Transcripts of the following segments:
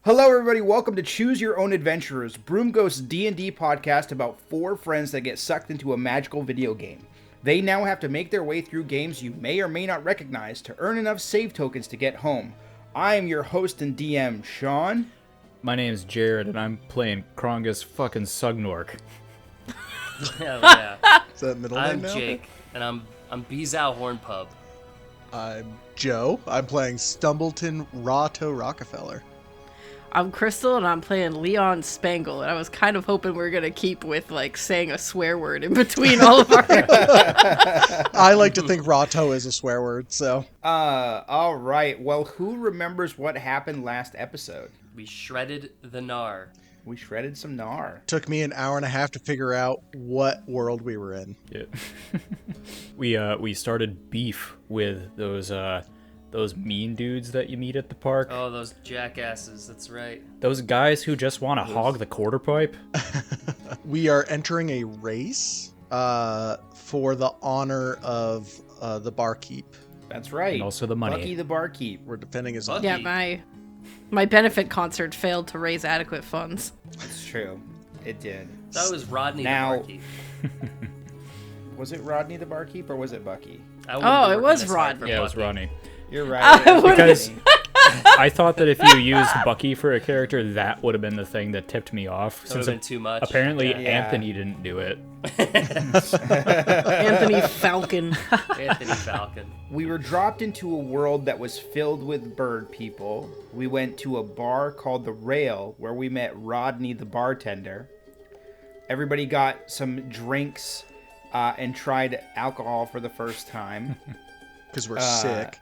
Hello, everybody. Welcome to Choose Your Own Adventurers, Broomghost's D&D podcast about 4 friends that get sucked into a magical video game. They now have to make their way through games you may or may not recognize to earn enough save tokens to get home. I am your host and DM, Shawn. My name's Jared, and I'm playing Krongus fucking Sugnork. Hell yeah. Is that middle name I'm now? Jake, and I'm Beezow Hornpub. I'm Joe. I'm playing Stumbleton, Rawtoe, Rockefeller. I'm Crystal, and I'm playing Leon Spangle, and I was kind of hoping we were going to keep with, like, saying a swear word in between all of our... I like to think Rawtoe is a swear word, so... All right. Well, who remembers what happened last episode? We shredded the gnar. We shredded some gnar. Took me an hour and a half to figure out what world we were in. Yeah. We started beef with those mean dudes that you meet at the park. Oh, those jackasses, that's right. Those guys who just want to hog the quarter pipe. We are entering a race for the honor of the barkeep. That's right. And also the money. Bucky the barkeep. We're defending his Bucky. Yeah, my benefit concert failed to raise adequate funds. That's true. It did. That was Rodney Now- the barkeep. Was it Rodney the barkeep or was it Bucky? I wouldn't Oh, be it working was this hard Rodney. for Yeah, it was Bucky. Ronnie. You're right. I would've- Because I thought that if you used Bucky for a character, that would have been the thing that tipped me off. That would have been too much. Apparently Yeah. Anthony didn't do it. Anthony Falcon. Anthony Falcon. We were dropped into a world that was filled with bird people. We went to a bar called The Rail where we met Rodney the bartender. Everybody got some drinks and tried alcohol for the first time. Because we're sick.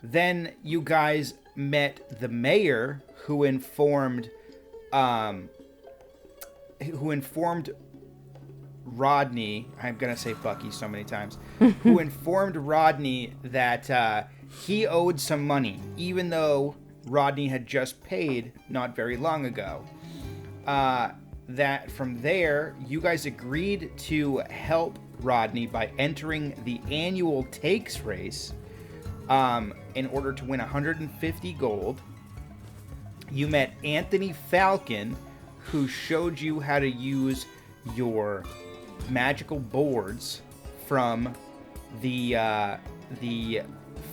Then you guys met the mayor who informed Rodney, I'm going to say Bucky so many times, who informed Rodney that he owed some money, even though Rodney had just paid not very long ago. That from there, you guys agreed to help Rodney by entering the annual takes race in order to win 150 gold. You met Anthony Falcon, who showed you how to use your magical boards from the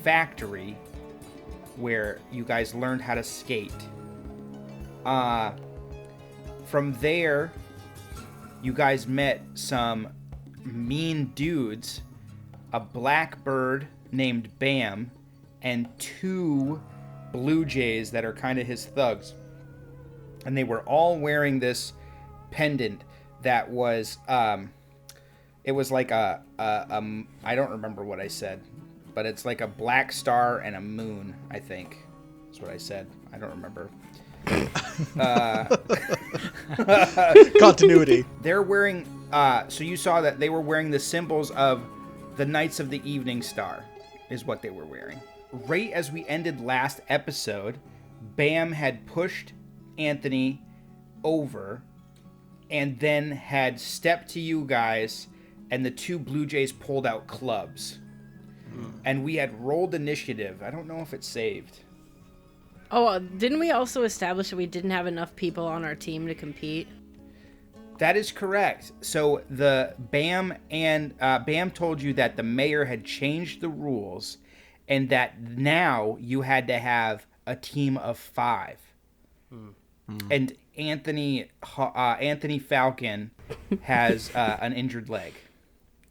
factory where you guys learned how to skate. From there, you guys met some mean dudes, a black bird named Bam, and 2 blue jays that are kind of his thugs. And they were all wearing this pendant that was, it was like I don't remember what I said, but it's like a black star and a moon, I think. That's what I said. I don't remember. Continuity. They're wearing, so you saw that they were wearing the symbols of the Knights of the Evening Star, is what they were wearing. Right as we ended last episode, Bam had pushed Anthony over and then had stepped to you guys, and the 2 Blue Jays pulled out clubs. And we had rolled initiative. I don't know if it saved. Oh, didn't we also establish that we didn't have enough people on our team to compete? That is correct. So the Bam told you that the mayor had changed the rules and that now you had to have a team of 5. And Anthony Falcon has an injured leg.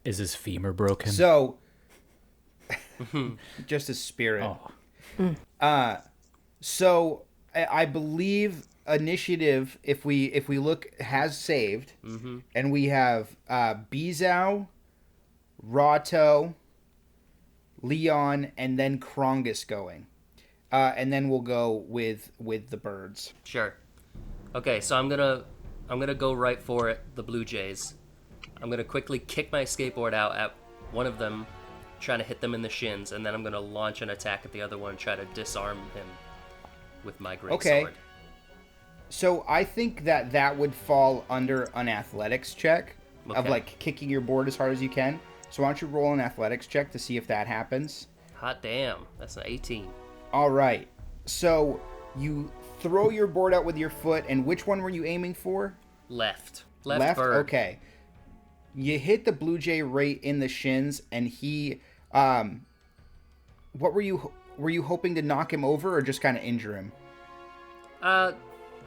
Is his femur broken? So just his spirit. Oh. So I believe initiative, if we look, has saved, and we have Beezow, Rawtoe, Leon, and then Krongus going, and then we'll go with the birds. Sure. Okay, so I'm gonna go right for it, the Blue Jays. I'm gonna quickly kick my skateboard out at one of them, trying to hit them in the shins, and then I'm gonna launch an attack at the other one, try to disarm him with my great sword. So I think that would fall under an athletics check of Okay. like kicking your board as hard as you can. So why don't you roll an athletics check to see if that happens? Hot damn, that's an 18. All right. So you throw your board out with your foot, and which one were you aiming for? Left bird. Okay. You hit the blue jay right in the shins, and he, what were you hoping to knock him over or just kind of injure him?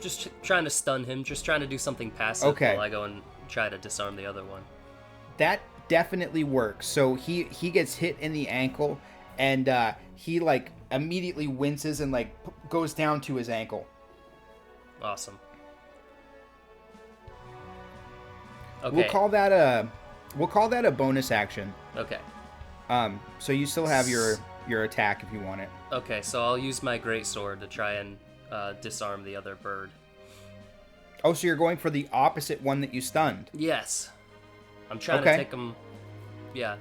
Just trying to stun him, just trying to do something passive while I go and try to disarm the other one. That definitely works. So he gets hit in the ankle, and he like immediately winces and like goes down to his ankle. Awesome. Okay. We'll call that a bonus action. Okay. So you still have your attack if you want it. Okay, so I'll use my greatsword to try and disarm the other bird. Oh, so you're going for the opposite one that you stunned. Yes. I'm trying to take him... Yeah.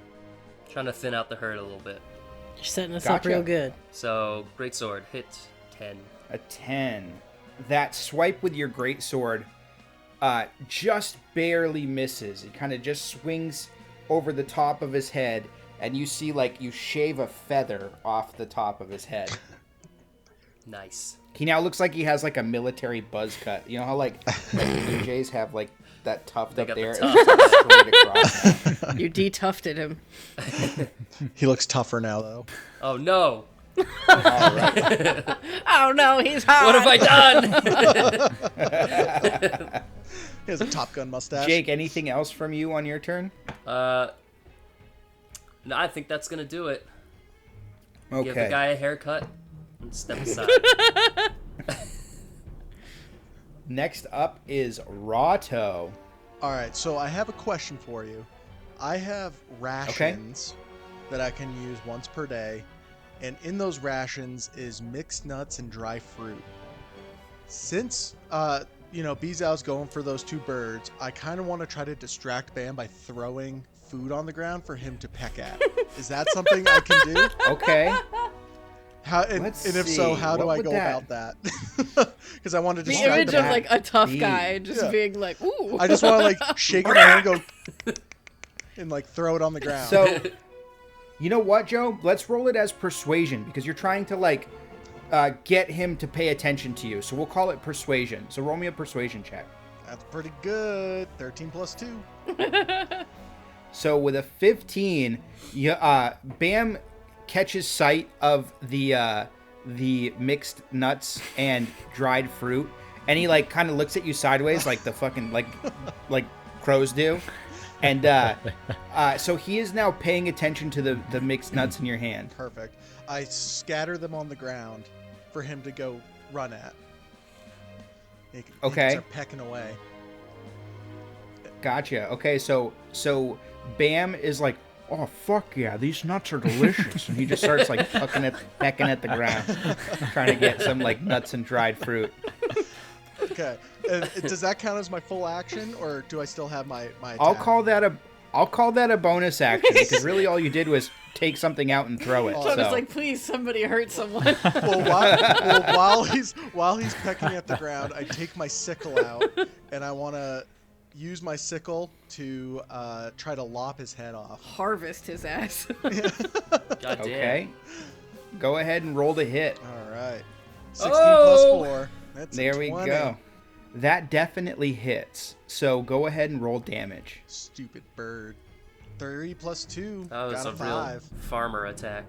Trying to thin out the herd a little bit. You're setting us up real good. So, greatsword, hit 10. A 10. That swipe with your greatsword just barely misses. It kind of just swings over the top of his head, and you see like you shave a feather off the top of his head. Nice. He now looks like he has like a military buzz cut. You know how like Blue Jays have like that tuft up there? Straight across. You de-tufted him. He looks tougher now, though. Oh no! All right. Oh no, he's hot. What have I done? He has a Top Gun mustache. Jake, anything else from you on your turn? No, I think that's gonna do it. Okay. Give the guy a haircut and step aside. Next up is Rawtoe. All right, so I have a question for you. I have rations that I can use once per day, and in those rations is mixed nuts and dry fruit. Since Beezow's going for those two birds, I kind of want to try to distract Bam by throwing food on the ground for him to peck at. Is that something I can do? Okay. If so, how do I go about that? Because I want to The distract image him. of like a tough guy just being like, ooh. I just want to like shake my hand and go and like throw it on the ground. So, you know what, Joe? Let's roll it as persuasion because you're trying to like get him to pay attention to you. So we'll call it persuasion. So roll me a persuasion check. That's pretty good. 13 plus 2. So with a 15, Bam catches sight of the mixed nuts and dried fruit, and he like kind of looks at you sideways like the fucking like crows do, and so he is now paying attention to the mixed nuts in your hand. Perfect. I scatter them on the ground for him to go run at. He can start pecking away. Gotcha. Okay, so Bam is like, oh fuck yeah, these nuts are delicious, and he just starts like pecking at the ground, trying to get some like nuts and dried fruit. Okay, does that count as my full action, or do I still have my attack? I'll call that a bonus action because really all you did was take something out and throw it. So I was like, please, somebody hurt someone. While he's pecking at the ground, I take my sickle out, and I want to use my sickle to try to lop his head off. Harvest his ass. God damn. Okay. Go ahead and roll the hit. All right. 16 plus 4. That's There 20. we go. That definitely hits. So go ahead and roll damage. Stupid bird. 3 plus 2. That was got a a real 5. farmer attack.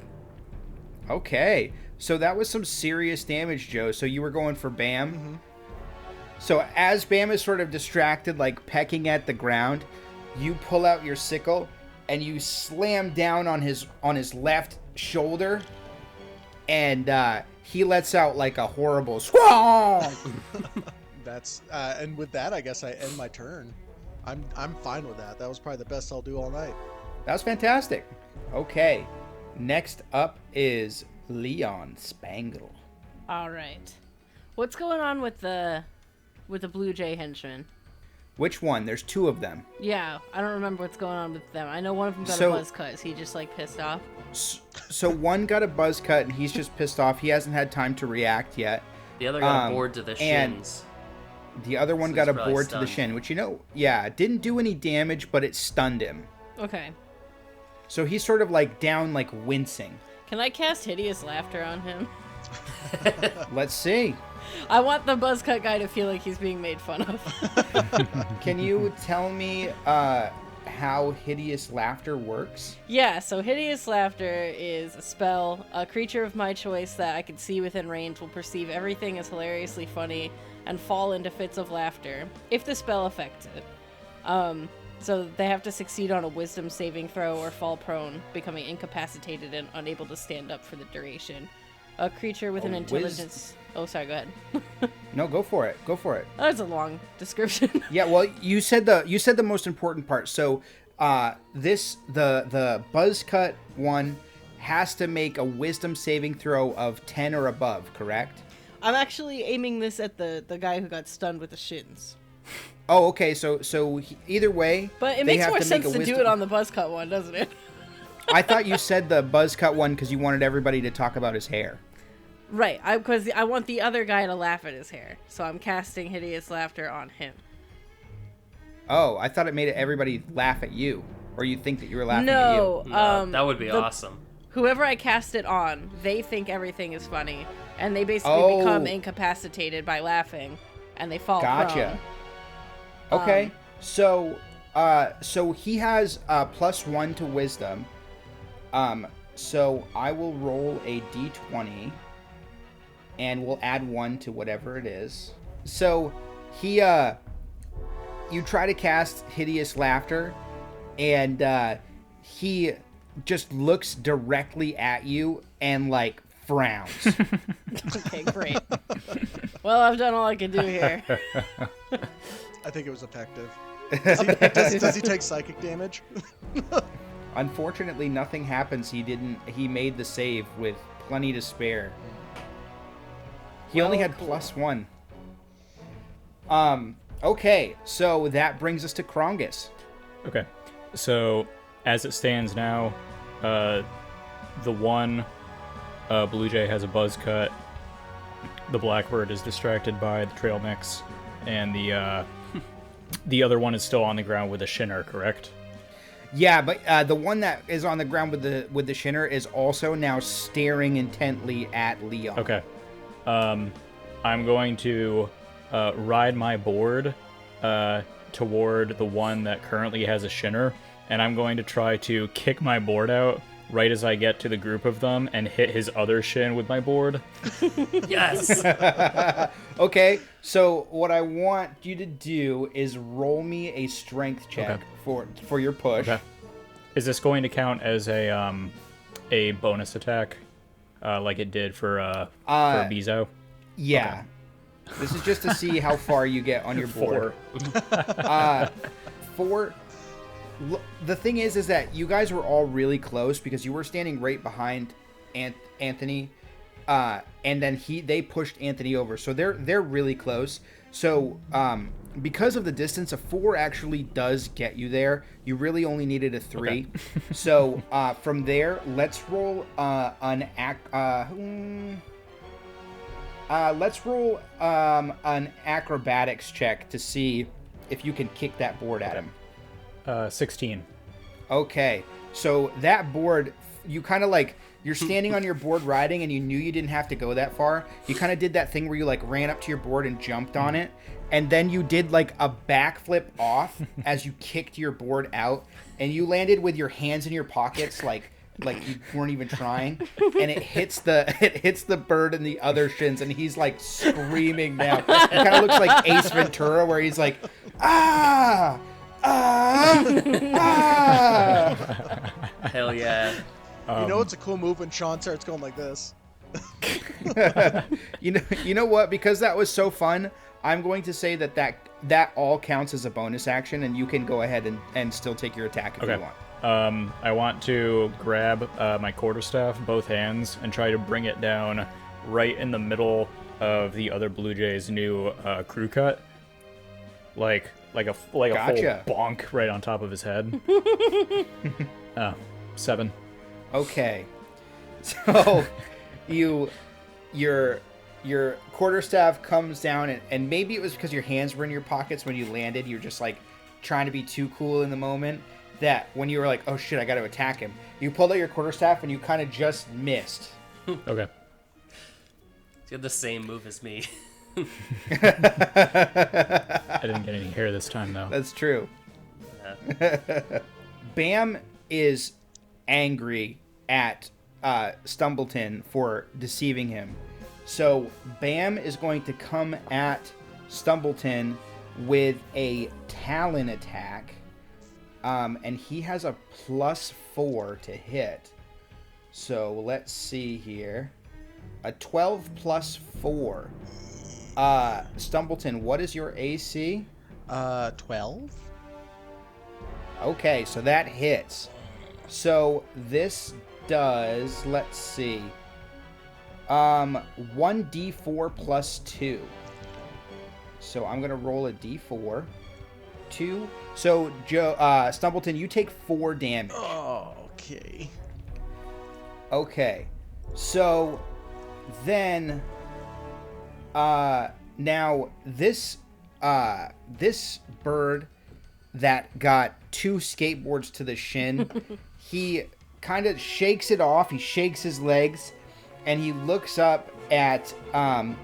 Okay. So that was some serious damage, Joe. So you were going for Bam. Mm-hmm. So as Bam is sort of distracted, like pecking at the ground, you pull out your sickle and you slam down on his left shoulder, and he lets out like a horrible squall. That's and with that, I guess I end my turn. I'm fine with that. That was probably the best I'll do all night. That was fantastic. Okay. Next up is Leon Spangle. All right. What's going on with the Blue Jay henchman? Which one? There's two of them. Yeah, I don't remember what's going on with them. I know one of them got a buzz cut. Is he just like pissed off? So one got a buzz cut and he's just pissed off. He hasn't had time to react yet. The other got a board to the shins. The other one So got a he's probably board to the stunned. shin, which didn't do any damage, but it stunned him. Okay. So he's sort of like down, like wincing. Can I cast Hideous Laughter on him? Let's see. I want the buzz cut guy to feel like he's being made fun of. Can you tell me how hideous laughter works? Yeah, so hideous laughter is a spell. A creature of my choice that I can see within range will perceive everything as hilariously funny and fall into fits of laughter if the spell affects it. So they have to succeed on a wisdom saving throw or fall prone, becoming incapacitated and unable to stand up for the duration. A creature with an intelligence... Oh, sorry, go ahead. No, go for it. Go for it. That's a long description. Yeah, well, you said the most important part. So, the buzz cut one has to make a wisdom saving throw of 10 or above, correct? I'm actually aiming this at the guy who got stunned with the shins. Oh, okay. So either way, but it makes more sense to do it on the buzz cut one, doesn't it? I thought you said the buzz cut one because you wanted everybody to talk about his hair. Right, because I want the other guy to laugh at his hair, so I'm casting hideous laughter on him. Oh, I thought it made everybody laugh at you, or you think that you were laughing at No, you. That would be awesome. Whoever I cast it on, they think everything is funny, and they basically become incapacitated by laughing, and they fall prone. Okay, so he has +1 to wisdom. So I will roll a d20, and we'll add 1 to whatever it is. So he, you try to cast hideous laughter, and he just looks directly at you and like frowns. Okay, great. Well, I've done all I can do here. I think it was effective. Does he take psychic damage? Unfortunately, nothing happens. He made the save with plenty to spare. He only had +1. Okay, so that brings us to Krongus. Okay, so as it stands now, the one Blue Jay has a buzz cut. The Blackbird is distracted by the trail mix, and the other one is still on the ground with a shinner, correct? Yeah, but the one that is on the ground with the shinner is also now staring intently at Leon. Okay. I'm going to ride my board toward the one that currently has a shinner, and I'm going to try to kick my board out right as I get to the group of them and hit his other shin with my board. Yes! Okay, so what I want you to do is roll me a strength check for your push. Okay. Is this going to count as a bonus attack, like it did for Beezow? Yeah. Okay. This is just to see how far you get on your board. 4. The thing is that you guys were all really close because you were standing right behind Anthony, and then they pushed Anthony over, so they're really close. So because of the distance, a 4 actually does get you there. You really only needed a 3. Okay. So from there, let's roll an acrobatics check to see if you can kick that board at him. 16. Okay, so that board, you kind of like, you're standing on your board riding and you knew you didn't have to go that far. You kind of did that thing where you like ran up to your board and jumped on it, and then you did like a backflip off as you kicked your board out, and you landed with your hands in your pockets like you weren't even trying, and it hits the bird in the other shins, and he's like screaming now. It kind of looks like Ace Ventura, where he's like, ah! Hell yeah. You know it's a cool move when Shawn starts going like this. You know what? Because that was so fun, I'm going to say that all counts as a bonus action, and you can go ahead and still take your attack if you want. I want to grab my quarterstaff, both hands, and try to bring it down right in the middle of the other Blue Jay's new crew cut. Like a full bonk right on top of his head. 7. Okay, so your quarterstaff comes down, and maybe it was because your hands were in your pockets when you landed. You're just like trying to be too cool in the moment. That when you were like, oh shit, I got to attack him, you pulled out your quarterstaff and you kind of just missed. Okay. You had the same move as me. I didn't get any hair this time, though. That's true. Yeah. Bam is angry at Stumbleton for deceiving him. So Bam is going to come at Stumbleton with a Talon attack. And he has a +4 to hit. So let's see here. A 12 +4. Stumbleton, what is your AC? 12. Okay, so that hits. So this does, let's see, 1d4 +2. So I'm gonna roll a d4. 2. So Stumbleton, you take 4 damage. Oh, okay. Okay, so then, now this bird that got 2 skateboards to the shin, he kind of shakes it off. He shakes his legs, and he looks up at I'm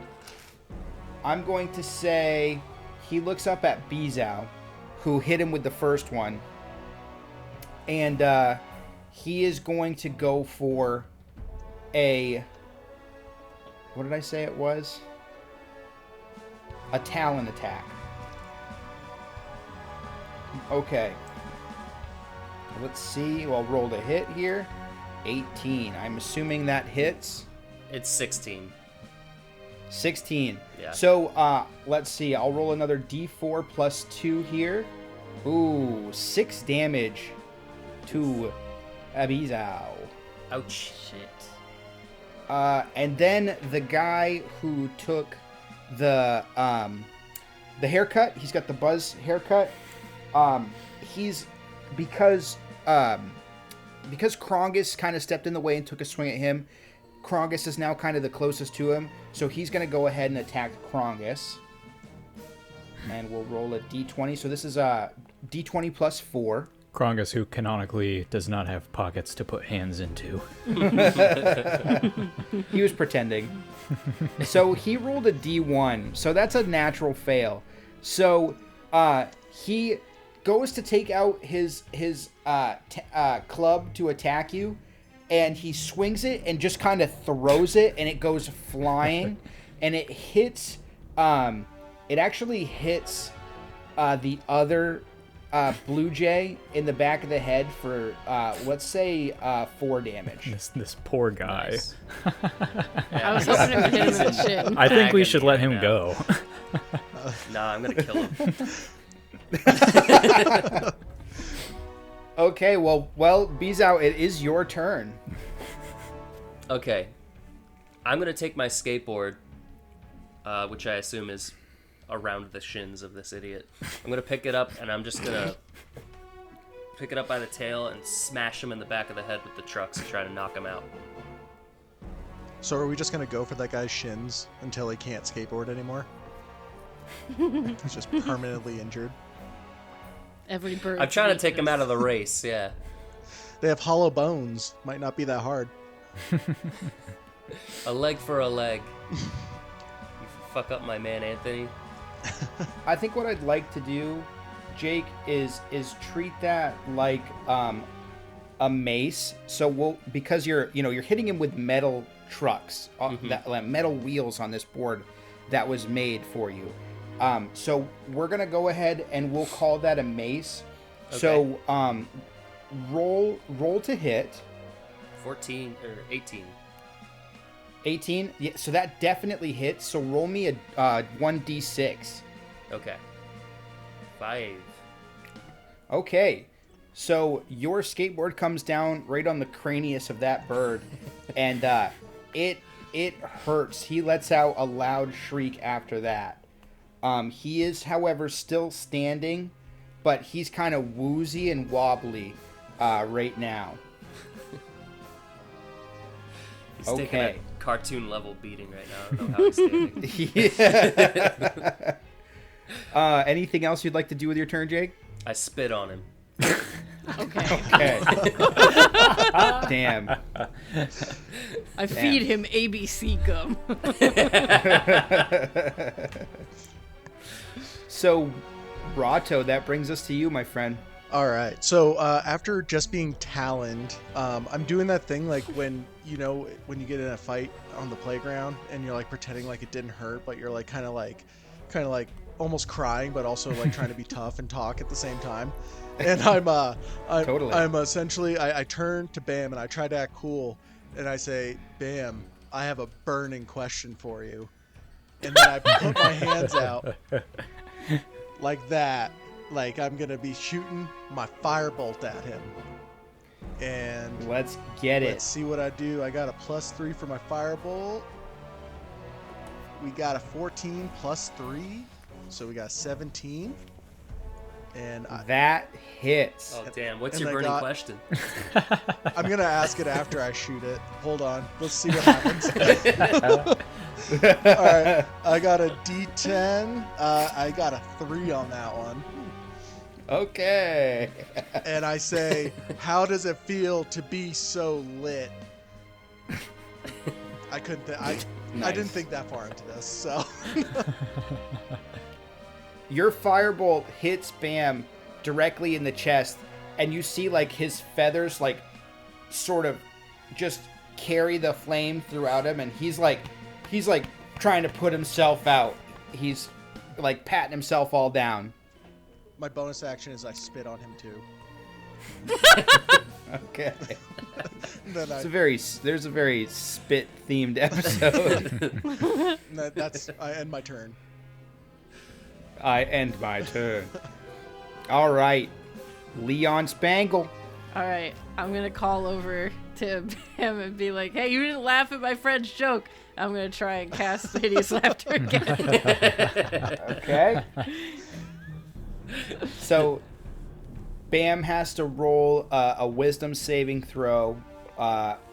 going to say he looks up at Beezow, who hit him with the first one, and he is going to go for a, what did I say it was? A Talon attack. Okay. Let's see. I'll roll the hit here. 18. I'm assuming that hits. It's 16. 16. Yeah. So, let's see. I'll roll another d4 +2 here. Ooh, 6 damage to Beezow. Ouch. Shit. And then the guy who took the haircut, he's got the buzz haircut. He's because Krongus kind of stepped in the way and took a swing at him. Krongus is now kind of the closest to him, so he's going to go ahead and attack Krongus. And we'll roll a d20. So this is a d20 +4. Krongus, who canonically does not have pockets to put hands into. He was pretending. So he rolled a d1. So that's a natural fail. So he goes to take out his club to attack you, and he swings it and just kind of throws it, and it goes flying, and it hits. It actually hits the other Blue Jay in the back of the head for let's say 4 damage. This poor guy. Nice. I was hoping it would hit him in the shin. I think we should let Agony him right go. Nah, I'm gonna kill him. Okay, well, Beezow, it is your turn. Okay. I'm gonna take my skateboard, which I assume is around the shins of this idiot. I'm gonna pick it up, and I'm just gonna pick it up by the tail and smash him in the back of the head with the trucks to try to knock him out. So are we just gonna go for that guy's shins until he can't skateboard anymore? He's just permanently injured. Every bird. I'm trying to take him out of the race, yeah. They have hollow bones. Might not be that hard. A leg for a leg. You fuck up my man Anthony. I think what I'd like to do, Jake, is treat that like a mace. So because you're hitting him with metal trucks, metal wheels on this board that was made for you. So we're gonna go ahead and we'll call that a mace. Okay. So roll to hit. 14 or 18. 18. Yeah, so that definitely hits. So roll me a 1d6. Okay. 5. Okay. So your skateboard comes down right on the cranius of that bird, and it hurts. He lets out a loud shriek after that. He is, however, still standing, but he's kind of woozy and wobbly right now. He's taking Okay. a cartoon level beating right now. I don't know how he's standing. Yeah. Anything else you'd like to do with your turn, Jake? I spit on him. Okay. Damn. I feed him ABC gum. So, Rawtoe, that brings us to you, my friend. All right. So after just being taloned, I'm doing that thing like when you get in a fight on the playground and you're like pretending like it didn't hurt, but you're like kind of like almost crying, but also like trying to be tough and talk at the same time. And Totally. I'm essentially I turn to Bam and I try to act cool and I say, Bam, I have a burning question for you. And then I put my hands out like that. Like I'm gonna be shooting my firebolt at him, and Let's get it. let's see what I do. I got a +3 for my firebolt. We got a 14 +3, so we got 17. And That hits. Oh damn! What's And your I burning got- question? I'm gonna ask it after I shoot it. Hold on, let's see what happens. All right, I got a D10. I got a 3 on that one. Okay. And I say, how does it feel to be so lit? I couldn't. I didn't Nice. think that far into this. So Your firebolt hits Bam directly in the chest, and you see like his feathers like sort of just carry the flame throughout him, and he's like trying to put himself out. He's like patting himself all down. my bonus action is I spit on him too. Okay. And then There's a very spit themed episode. I end my turn. I end my turn. All right. Leon Spangle. All right, I'm gonna call over to him and be like, "Hey, you didn't laugh at my friend's joke." I'm gonna try and cast hideous laughter again. Okay. So, Bam has to roll a wisdom saving throw,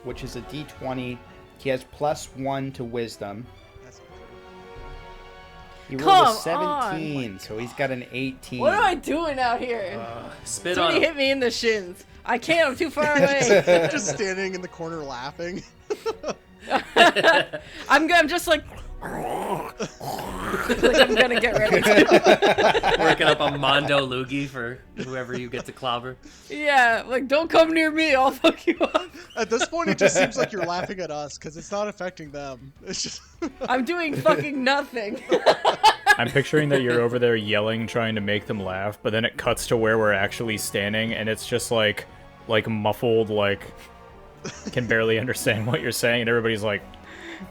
which is a d20. He has +1 to wisdom. That's not He rolled a Come 17, so he's got an 18. What am I doing out here? Spit on Somebody him. hit me in the shins. I can't. I'm too far away. true. Just standing in the corner laughing. I'm just like I'm gonna get ready. Working up a Mondo Loogie for whoever you get to clobber. Yeah, like don't come near me. I'll fuck you up. At this point, it just seems like you're laughing at us because it's not affecting them. It's just. I'm doing fucking nothing. I'm picturing that you're over there yelling, trying to make them laugh, but then it cuts to where we're actually standing, and it's just like muffled, like can barely understand what you're saying, and everybody's like,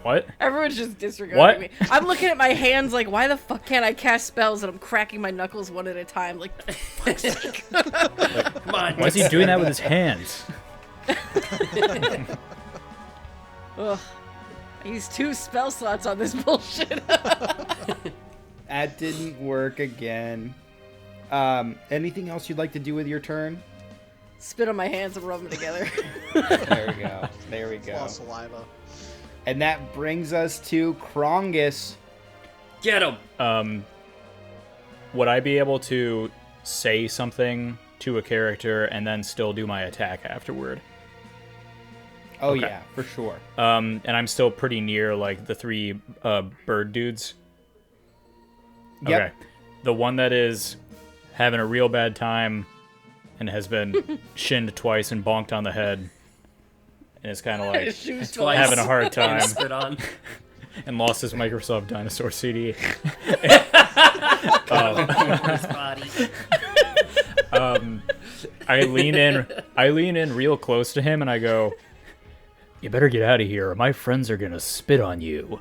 "What?" Everyone's just disregarding What? me. I'm looking at my hands like, why the fuck can't I cast spells? And I'm cracking my knuckles one at a time. Like, for fuck's sake. Come on. Why is he doing that with his hands? Ugh. I used 2 spell slots on this bullshit. That didn't work again. Anything else you'd like to do with your turn? Spit on my hands and rub them together. There we go. There we A lot go. of saliva. And that brings us to Krongus. Get him. Would I be able to say something to a character and then still do my attack afterward? Oh, Okay. yeah, for sure. And I'm still pretty near, like, the 3 bird dudes. Yep. Okay. The one that is having a real bad time and has been shinned twice and bonked on the head and is kind of like Shoes Twice. having a hard And time spit on. and lost his Microsoft Dinosaur CD. His body. I lean in real close to him and I go, "You better get out of here or my friends are gonna spit on you."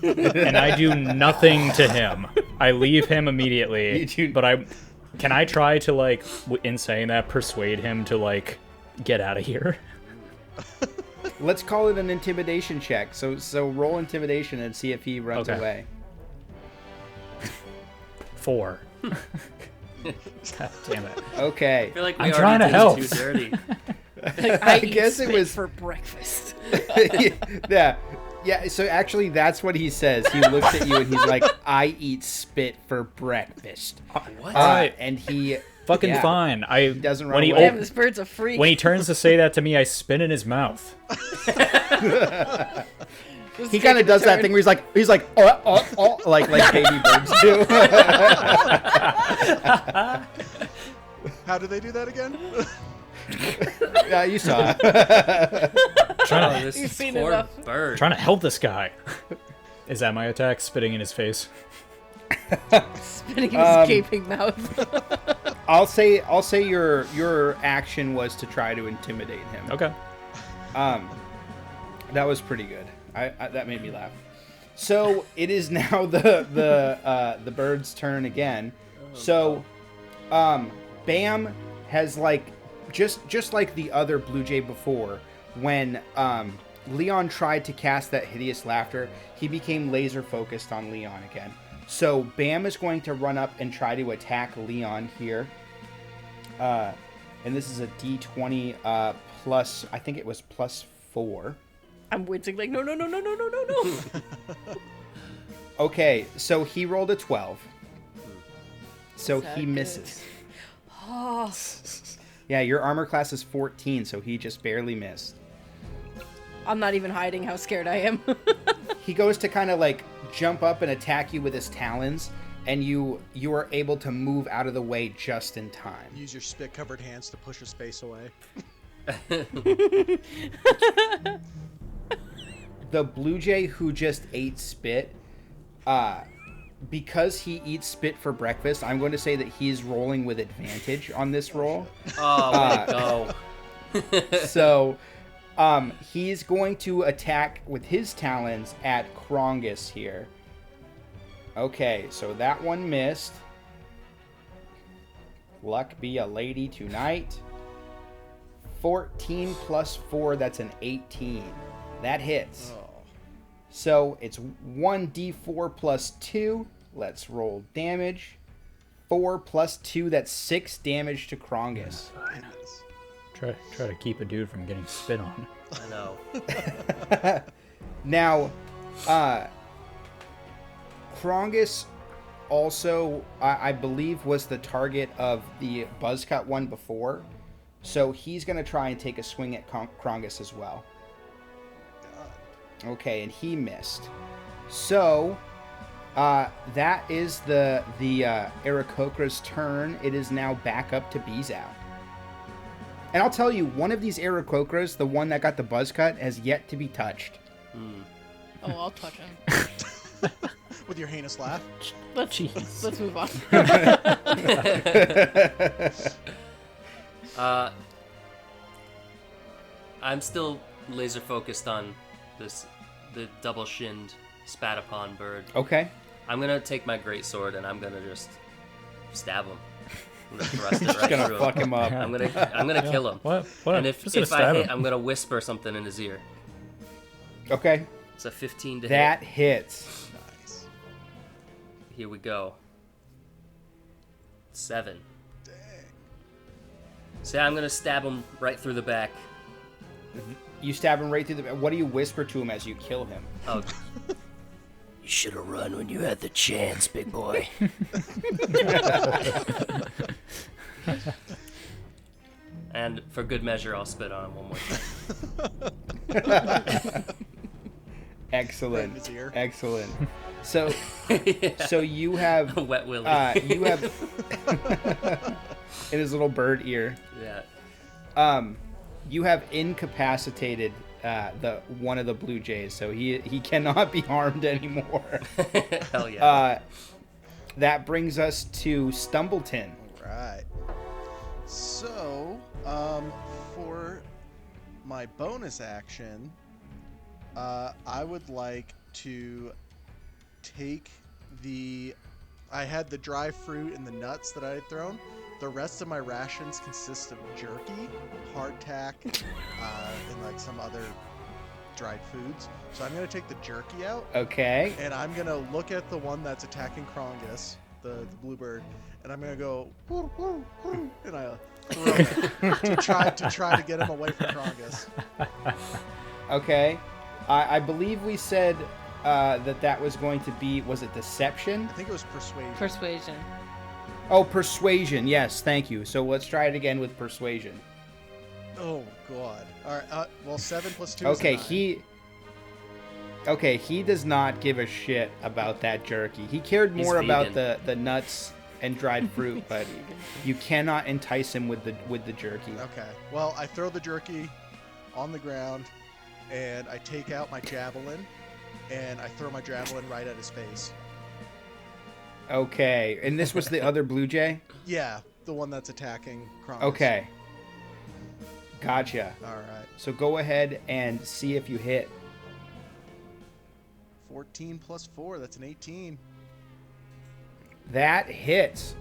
And I do nothing to him. I leave him immediately. But can I try to, like, in saying that, persuade him to, like, get out of here? Let's call it an intimidation check. So roll intimidation and see if he runs Okay. away. 4. God damn it. Okay. I feel like we I'm already trying to did help. Too dirty. Like, I eat guess it spit was- for breakfast. Yeah. Yeah, so actually that's what he says. He looks at you and he's like, "I eat spit for breakfast." What? And he fucking Yeah. fine. He doesn't run when he away. Damn, this bird's a freak. when he turns to say that to me, I spin in his mouth. Just He taking kind a of does that turn. thing where he's like, like baby birds do. How do they do that again? Yeah, you saw. Trying This You've seen poor enough. bird. to help this guy. Is that my attack? Spitting in his face. Spinning his gaping mouth. I'll say your action was to try to intimidate him. Okay. That was pretty good. I that made me laugh. So it is now the bird's turn again. So, Bam has like just like the other Blue Jay before, when Leon tried to cast that hideous laughter, he became laser focused on Leon again. So Bam is going to run up and try to attack Leon here. And this is a D20 plus, I think it was +4. I'm wincing like, no. Okay, so he rolled a 12. So Is that he good? misses. Oh, Yeah, your armor class is 14, so he just barely missed. I'm not even hiding how scared I am. He goes to kind of like jump up and attack you with his talons, and you are able to move out of the way just in time. Use your spit-covered hands to push a space away. The Blue Jay who just ate spit, because he eats spit for breakfast, I'm going to say that he's rolling with advantage on this roll. Oh, way to go. So, he's going to attack with his talons at Krongus here. Okay, so that one missed. Luck be a lady tonight. 14 plus 4, that's an 18. That hits. Oh. So it's 1d4 plus 2. Let's roll damage. 4 plus 2, that's 6 damage to Krongus. Goodness. Try to keep a dude from getting spit on. I know. Now, Krongus also, I believe, was the target of the Buzzcut one before. So he's going to try and take a swing at Krongus as well. Okay, and he missed. So, that is the Aarakocra's turn. It is now back up to Beezow. And I'll tell you, one of these Aarakocras, the one that got the buzz cut, has yet to be touched. Oh, I'll touch him. With your heinous laugh. Let's move on. I'm still laser focused on the double-shinned spat-upon bird. Okay. I'm gonna take my greatsword and I'm gonna just stab him. I'm gonna thrust it right Gonna through fuck him. him up. I'm gonna kill him. What? And Just if gonna I stab hit, him. I'm gonna whisper something in his ear. Okay. It's a 15 to That hit. hits. Nice. Here we go. 7. Dang. So I'm gonna stab him right through the back. You stab him right through the... What do you whisper to him as you kill him? Oh. You should have run when you had the chance, big boy. And for good measure, I'll spit on him one more time. Excellent. Right in his ear. Excellent. So, so you have... Wet Willy. you have... in his little bird ear. Yeah. You have incapacitated the one of the Blue Jays, so he cannot be harmed anymore. Hell yeah. That brings us to Stumbleton. Right. So, for my bonus action, I would like to take I had the dry fruit and the nuts that I had thrown. The rest of my rations consist of jerky, hardtack, and like some other dried foods. So I'm going to take the jerky out, Okay. and I'm going to look at the one that's attacking Krongus, the bluebird, and I'm going to go, "Woo, woo, woo," and I throw it to try to get him away from Krongus. Okay. I believe we said that was going to be... Was it deception? I think it was persuasion. Persuasion. Oh, persuasion. Yes, thank you. So let's try it again with persuasion. Oh God. All right. Well, 7 plus 2. Okay, is a 9. he does not give a shit about that jerky. He cared He's more about vegan. the nuts and dried fruit, but you cannot entice him with the jerky. Okay. Well, I throw the jerky on the ground, and I take out my javelin, and I throw my javelin right at his face. Okay, and this was the other blue jay? Yeah, the one that's attacking Krongus. Okay. Gotcha. All right. So go ahead and see if you hit. 14 plus 4. That's an 18. That hits.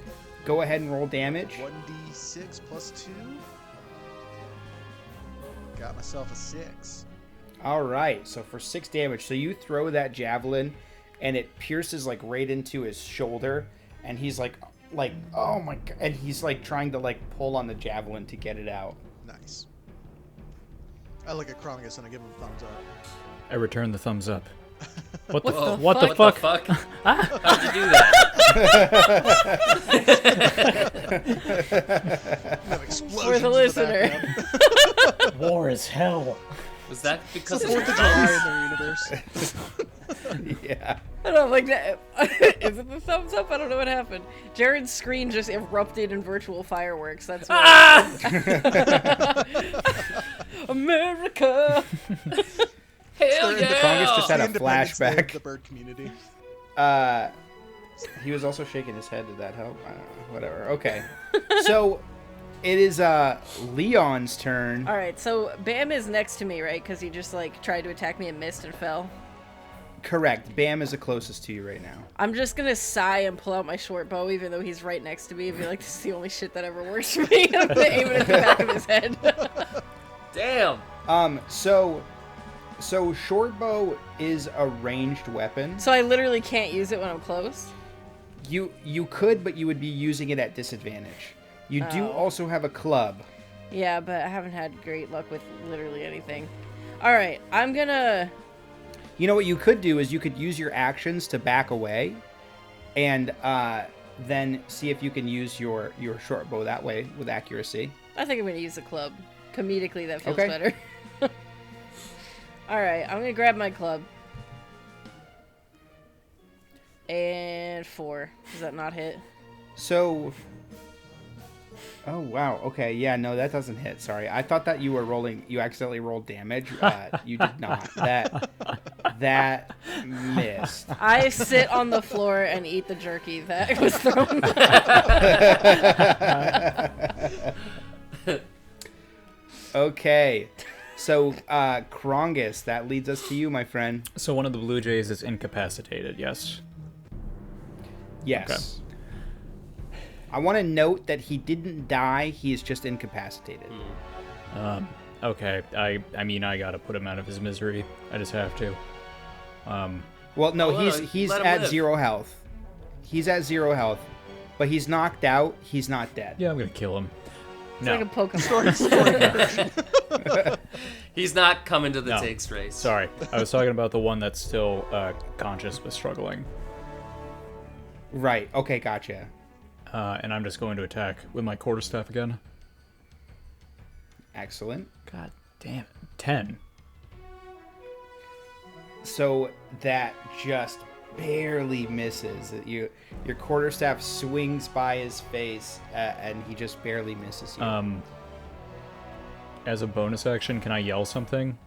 Go ahead and roll damage. 1d6 plus 2. Got myself a 6. All right, so for 6 damage. So you throw that javelin, and it pierces like right into his shoulder, and he's like, oh my god, and he's like trying to like pull on the javelin to get it out. Nice. I look at Krongus and I give him a thumbs up. I return the thumbs up. What the Whoa, what the fuck? How'd you do that? Have explosions For the in listener. background. War is hell. Was that because of 4th the of July thumbs? in their universe. Yeah. I don't know, like that. Is it the thumbs up? I don't know what happened. Jared's screen just erupted in virtual fireworks. That's what America. Hell Krongus just had a Independence Day of flashback. The bird community. He was also shaking his head. Did that help? Whatever. Okay. So it is Leon's turn. All right, so Bam is next to me, right? Because he just like tried to attack me and missed and fell. Correct. Bam is the closest to you right now. I'm just gonna sigh and pull out my short bow, even though he's right next to me, and be like, "This is the only shit that ever works for me." I'm gonna aim it at the back of his head. Damn. So short bow is a ranged weapon. So I literally can't use it when I'm close. You could, but you would be using it at disadvantage. You do Oh. also have a club. Yeah, but I haven't had great luck with literally anything. All right, I'm gonna. You know what you could do is you could use your actions to back away, and then see if you can use your short bow that way with accuracy. I think I'm gonna use the club. Comedically, that feels Okay. better. All right, I'm gonna grab my club. And 4. Does that not hit? So, oh wow, okay, yeah, no, that doesn't hit. Sorry, I thought that you were rolling. You accidentally rolled damage. You did not. That missed. I sit on the floor and eat the jerky that was thrown. Okay, so Krongus, that leads us to you, my friend. So one of the Blue Jays is incapacitated, yes? Yes. I want to note that he didn't die. He is just incapacitated. Okay, I mean, I gotta put him out of his misery. I just have to. Well, no, Oh, he's let him at live. 0 health. He's at 0 health, but he's knocked out. He's not dead. Yeah, I'm gonna kill him. It's No, like a Pokemon. He's not coming to the No. takes race. sorry. I was talking about the one that's still conscious but struggling. Right. Okay, gotcha. And I'm just going to attack with my quarterstaff again. Excellent. God damn it. 10. So that just barely misses. Your quarterstaff swings by his face, and he just barely misses you. As a bonus action, can I yell something?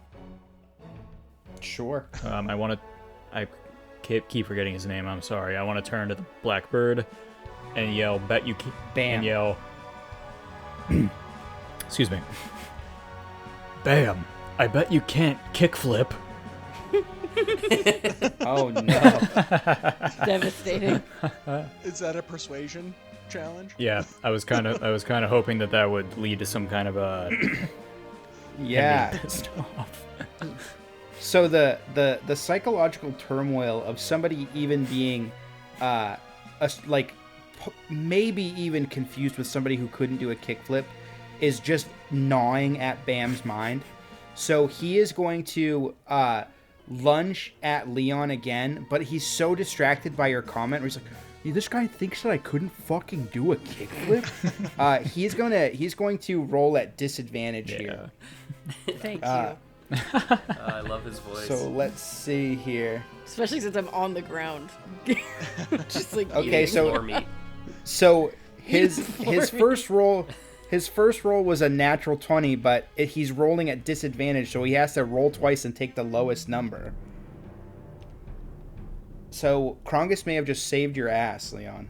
Sure. I keep forgetting his name. I'm sorry. I want to turn to the blackbird and yell, "Bet you keep." Bam. And yell. Excuse me. Bam! I bet you can't kickflip. Oh no. Devastating. Is that a persuasion challenge? Yeah, I was kind of hoping that would lead to some kind of a. Yeah. Pissed off. So the psychological turmoil of somebody even being, maybe even confused with somebody who couldn't do a kickflip, is just gnawing at Bam's mind. So he is going to lunge at Leon again, but he's so distracted by your comment where he's like, This guy thinks that I couldn't fucking do a kickflip. He's going to roll at disadvantage here. Thank you. I love his voice. So let's see here. Especially since I'm on the ground. Just like Okay, eating. Floor meat. So his first roll was a natural 20, but he's rolling at disadvantage, so he has to roll twice and take the lowest number. So Krongus may have just saved your ass, Leon.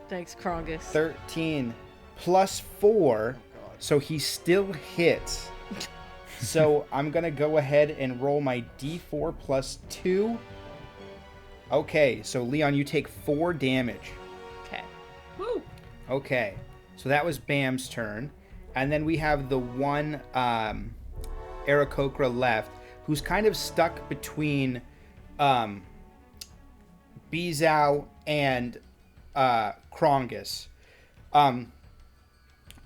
Thanks, Krongus. 13 plus 4, so he still hits. So I'm going to go ahead and roll my d4 plus 2. Okay, so Leon, you take 4 damage. Okay. Woo! Okay, so that was Bam's turn. And then we have the one Aarakocra left, who's kind of stuck between Beezow and Krongus.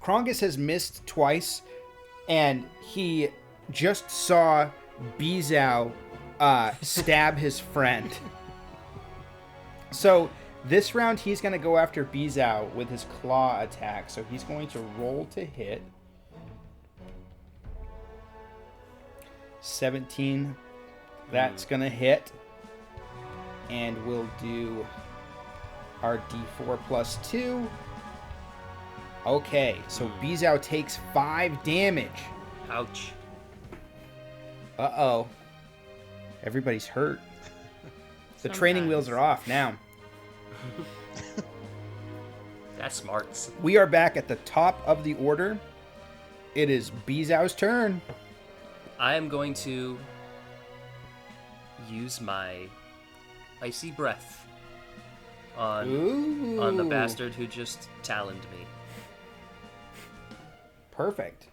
Krongus has missed twice, and he just saw Beezow stab his friend. So this round he's going to go after Beezow with his claw attack. So he's going to roll to hit. 17. That's going to hit. And we'll do our d4 plus 2. Okay, so Beezow takes 5 damage. Ouch. Uh-oh. Everybody's hurt. The training wheels are off now. That's smarts. We are back at the top of the order. It is Beezow's turn. I am going to use my icy breath on the bastard who just taloned me. Perfect.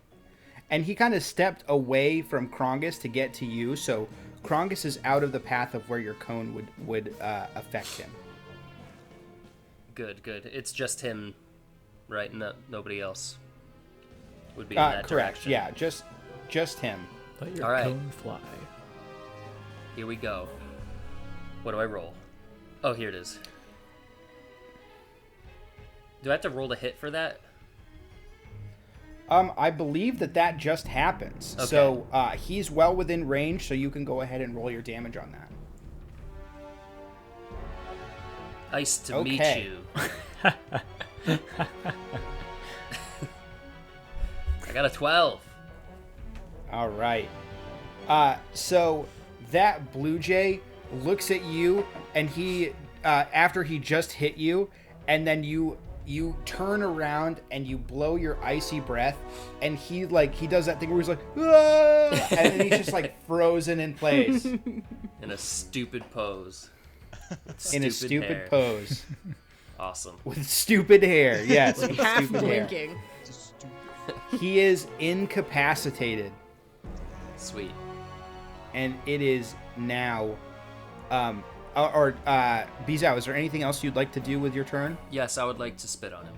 And he kind of stepped away from Krongus to get to you, so Krongus is out of the path of where your cone would affect him. Good. It's just him, right? No, nobody else would be in that correct. direction. Yeah, just him. Let your All right. cone fly. Here we go. What do I roll? Oh, here it is. Do I have to roll to hit for that? I believe that just happens. Okay. So he's well within range, so you can go ahead and roll your damage on that. Nice to meet Okay. you. I got a 12. All right. So that Blue Jay looks at you, and he, after he just hit you, and then you turn around and you blow your icy breath, and he does that thing where he's like, "Ah!" and then he's just like frozen in place In a stupid pose. in a stupid hair. pose Awesome. with stupid hair. Yes, with Half stupid hair. blinking. He is incapacitated, Sweet. and it is now. Beezow, is there anything else you'd like to do with your turn? Yes, I would like to spit on him.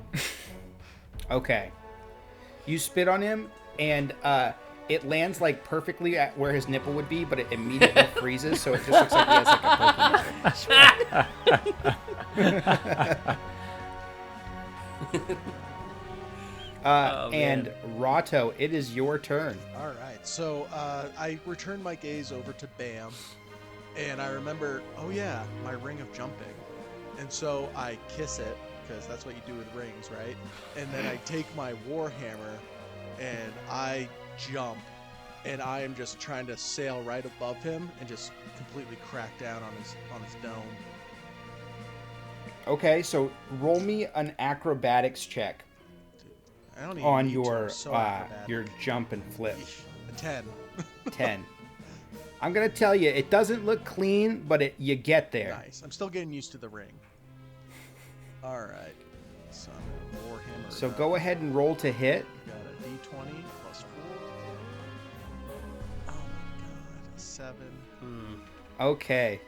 Okay. You spit on him, and it lands like perfectly at where his nipple would be, but it immediately freezes, so it just looks like he has like a Pokemon. Oh, And man. Rawtoe, it is your turn. All right, so I return my gaze over to Bam, and I remember, oh yeah, my ring of jumping. And so I kiss it, because that's what you do with rings, right? And then I take my warhammer, and I jump, and I am just trying to sail right above him and just completely crack down on his dome. Okay, so roll me an acrobatics check I don't even on need to, your I'm so acrobatic. your jump and flip. A 10. 10. I'm gonna tell you, it doesn't look clean, but you get there. Nice. I'm still getting used to the ring. All right. So I'm gonna warhammer. So it go up. ahead and roll to hit. Got a d20 plus 4. Oh my god. 7. Okay.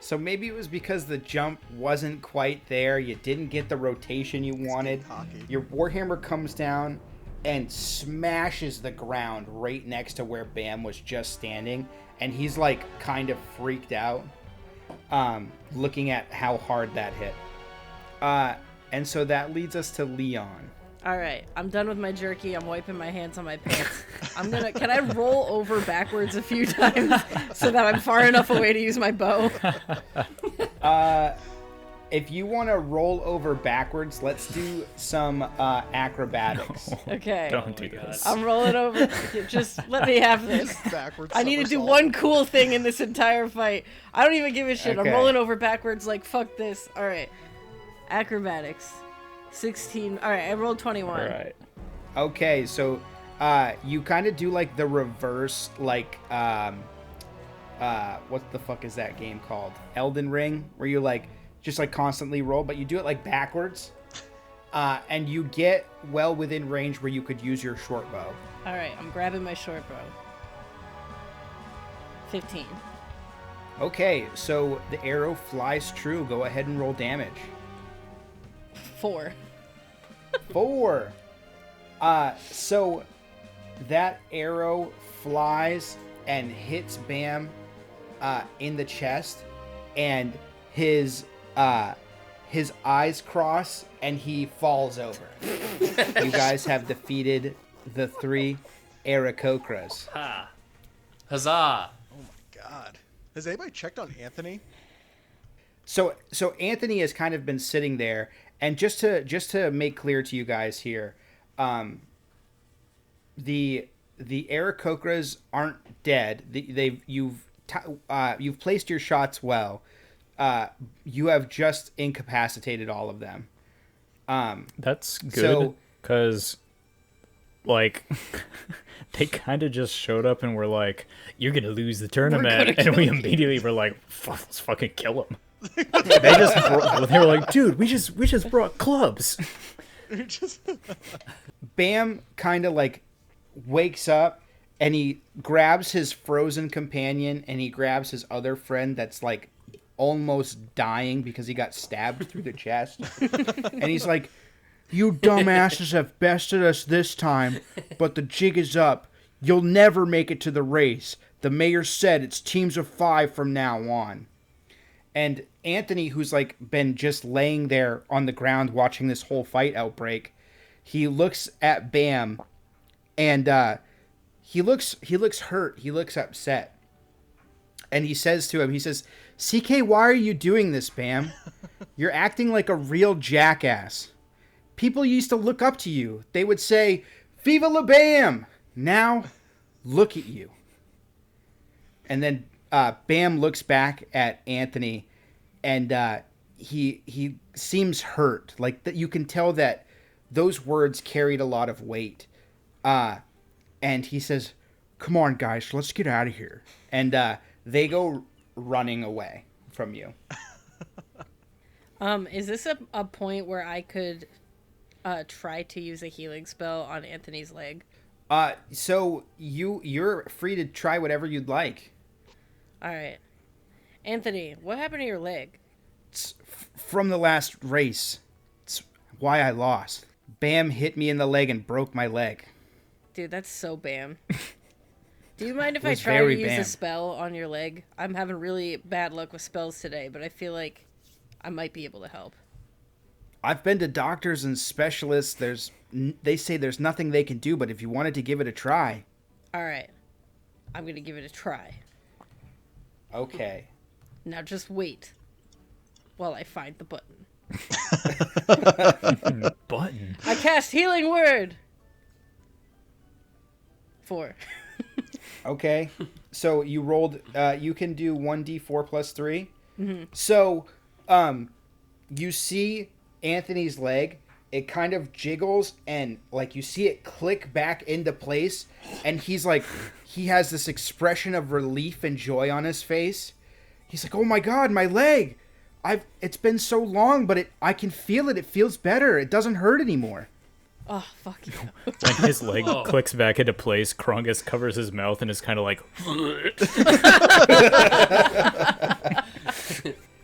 So maybe it was because the jump wasn't quite there. You didn't get the rotation you wanted. Cocky. Your warhammer comes down and smashes the ground right next to where Bam was just standing. And he's like kind of freaked out, looking at how hard that hit. And so that leads us to Leon. All right, I'm done with my jerky. I'm wiping my hands on my pants. Can I roll over backwards a few times so that I'm far enough away to use my bow? If you want to roll over backwards, let's do some acrobatics. Okay. Don't do this. I'm rolling over. Just let me have this. Backwards. I need to do somersault. one cool thing in this entire fight. I don't even give a shit. Okay. I'm rolling over backwards like, fuck this. All right. Acrobatics. 16. All right, I rolled 21. All right. Okay, so you kind of do like the reverse, like what the fuck is that game called? Elden Ring, where you like just like constantly roll, but you do it like backwards, and you get well within range where you could use your short bow. All right, I'm grabbing my short bow. 15. Okay, so the arrow flies true. Go ahead and roll damage. 4. 4. So that arrow flies and hits Bam in the chest, and his eyes cross and he falls over. You guys have defeated the 3 Aarakocras. Ha! Huzzah! God. Has anybody checked on Anthony? So Anthony has kind of been sitting there, and just to make clear to you guys here, the Aarakocras aren't dead. You've placed your shots well. You have just incapacitated all of them. That's good, So- because, like, they kind of just showed up and were like, "You're gonna lose the tournament," and we immediately were like, "Let's fucking kill him." They were like, "Dude, we just brought clubs." Bam kind of like wakes up, and he grabs his frozen companion, and he grabs his other friend that's like almost dying because he got stabbed through the chest. And he's like, "You dumbasses have bested us this time, but the jig is up. You'll never make it to the race. The mayor said it's teams of 5 from now on." And Anthony, who's like been just laying there on the ground watching this whole fight outbreak, he looks at Bam, and he looks hurt. He looks upset. And he says to him, "CK, why are you doing this, Bam? You're acting like a real jackass. People used to look up to you. They would say, 'Viva la Bam!' Now, look at you." And then Bam looks back at Anthony, and he seems hurt. Like that, you can tell that those words carried a lot of weight. And he says, "Come on, guys, let's get out of here." And they go running away from you. Is this a point where I could try to use a healing spell on Anthony's leg? So you're free to try whatever you'd like. All right. Anthony, what happened to your leg? It's from the last race. It's why I lost. Bam hit me in the leg and broke my leg. Dude, that's so Bam. Do you mind if It I was try to very use Bam. a spell on your leg? I'm having really bad luck with spells today, but I feel like I might be able to help. I've been to doctors and specialists. They say there's nothing they can do, but if you wanted to give it a try. All right. I'm going to give it a try. Okay. Now just wait while I find the button. Button. I cast Healing Word! 4. Okay. So you rolled, you can do 1d4 plus 3. Mm-hmm. So, you see Anthony's leg, it kind of jiggles, and like you see it click back into place, and he's like, he has this expression of relief and joy on his face. He's like, "Oh my God, my leg! It's been so long, but I can feel it. It feels better. It doesn't hurt anymore." Oh, fuck you. When his leg clicks back into place, Krongus covers his mouth and is kind of like,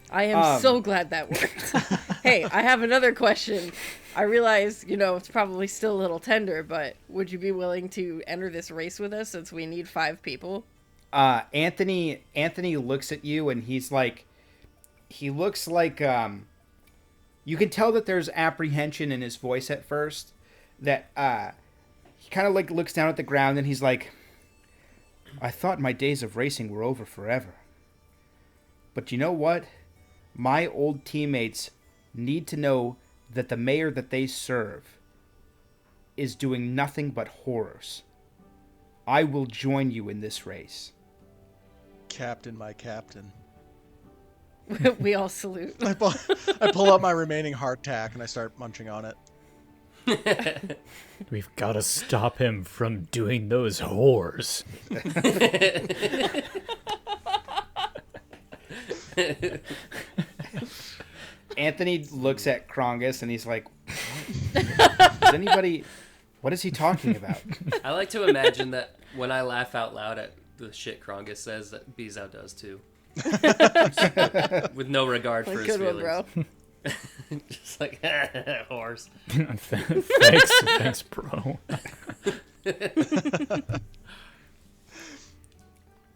I am so glad that worked. Hey, I have another question. I realize, it's probably still a little tender, but would you be willing to enter this race with us since we need 5 people? Anthony looks at you, and he's like, he looks like You can tell that there's apprehension in his voice at first. That he kind of like looks down at the ground and he's like, I thought my days of racing were over forever. But you know what? My old teammates need to know that the mayor that they serve is doing nothing but horrors. I will join you in this race. Captain, my captain. We all salute. I pull out my remaining hardtack and I start munching on it. We've got to stop him from doing those whores. Anthony looks at Krongus and he's like, does anybody... What is he talking about? I like to imagine that when I laugh out loud at the shit Krongus says, that Beezow does too. With no regard for his Good feelings. one, bro. Just like, horse. Thanks, bro.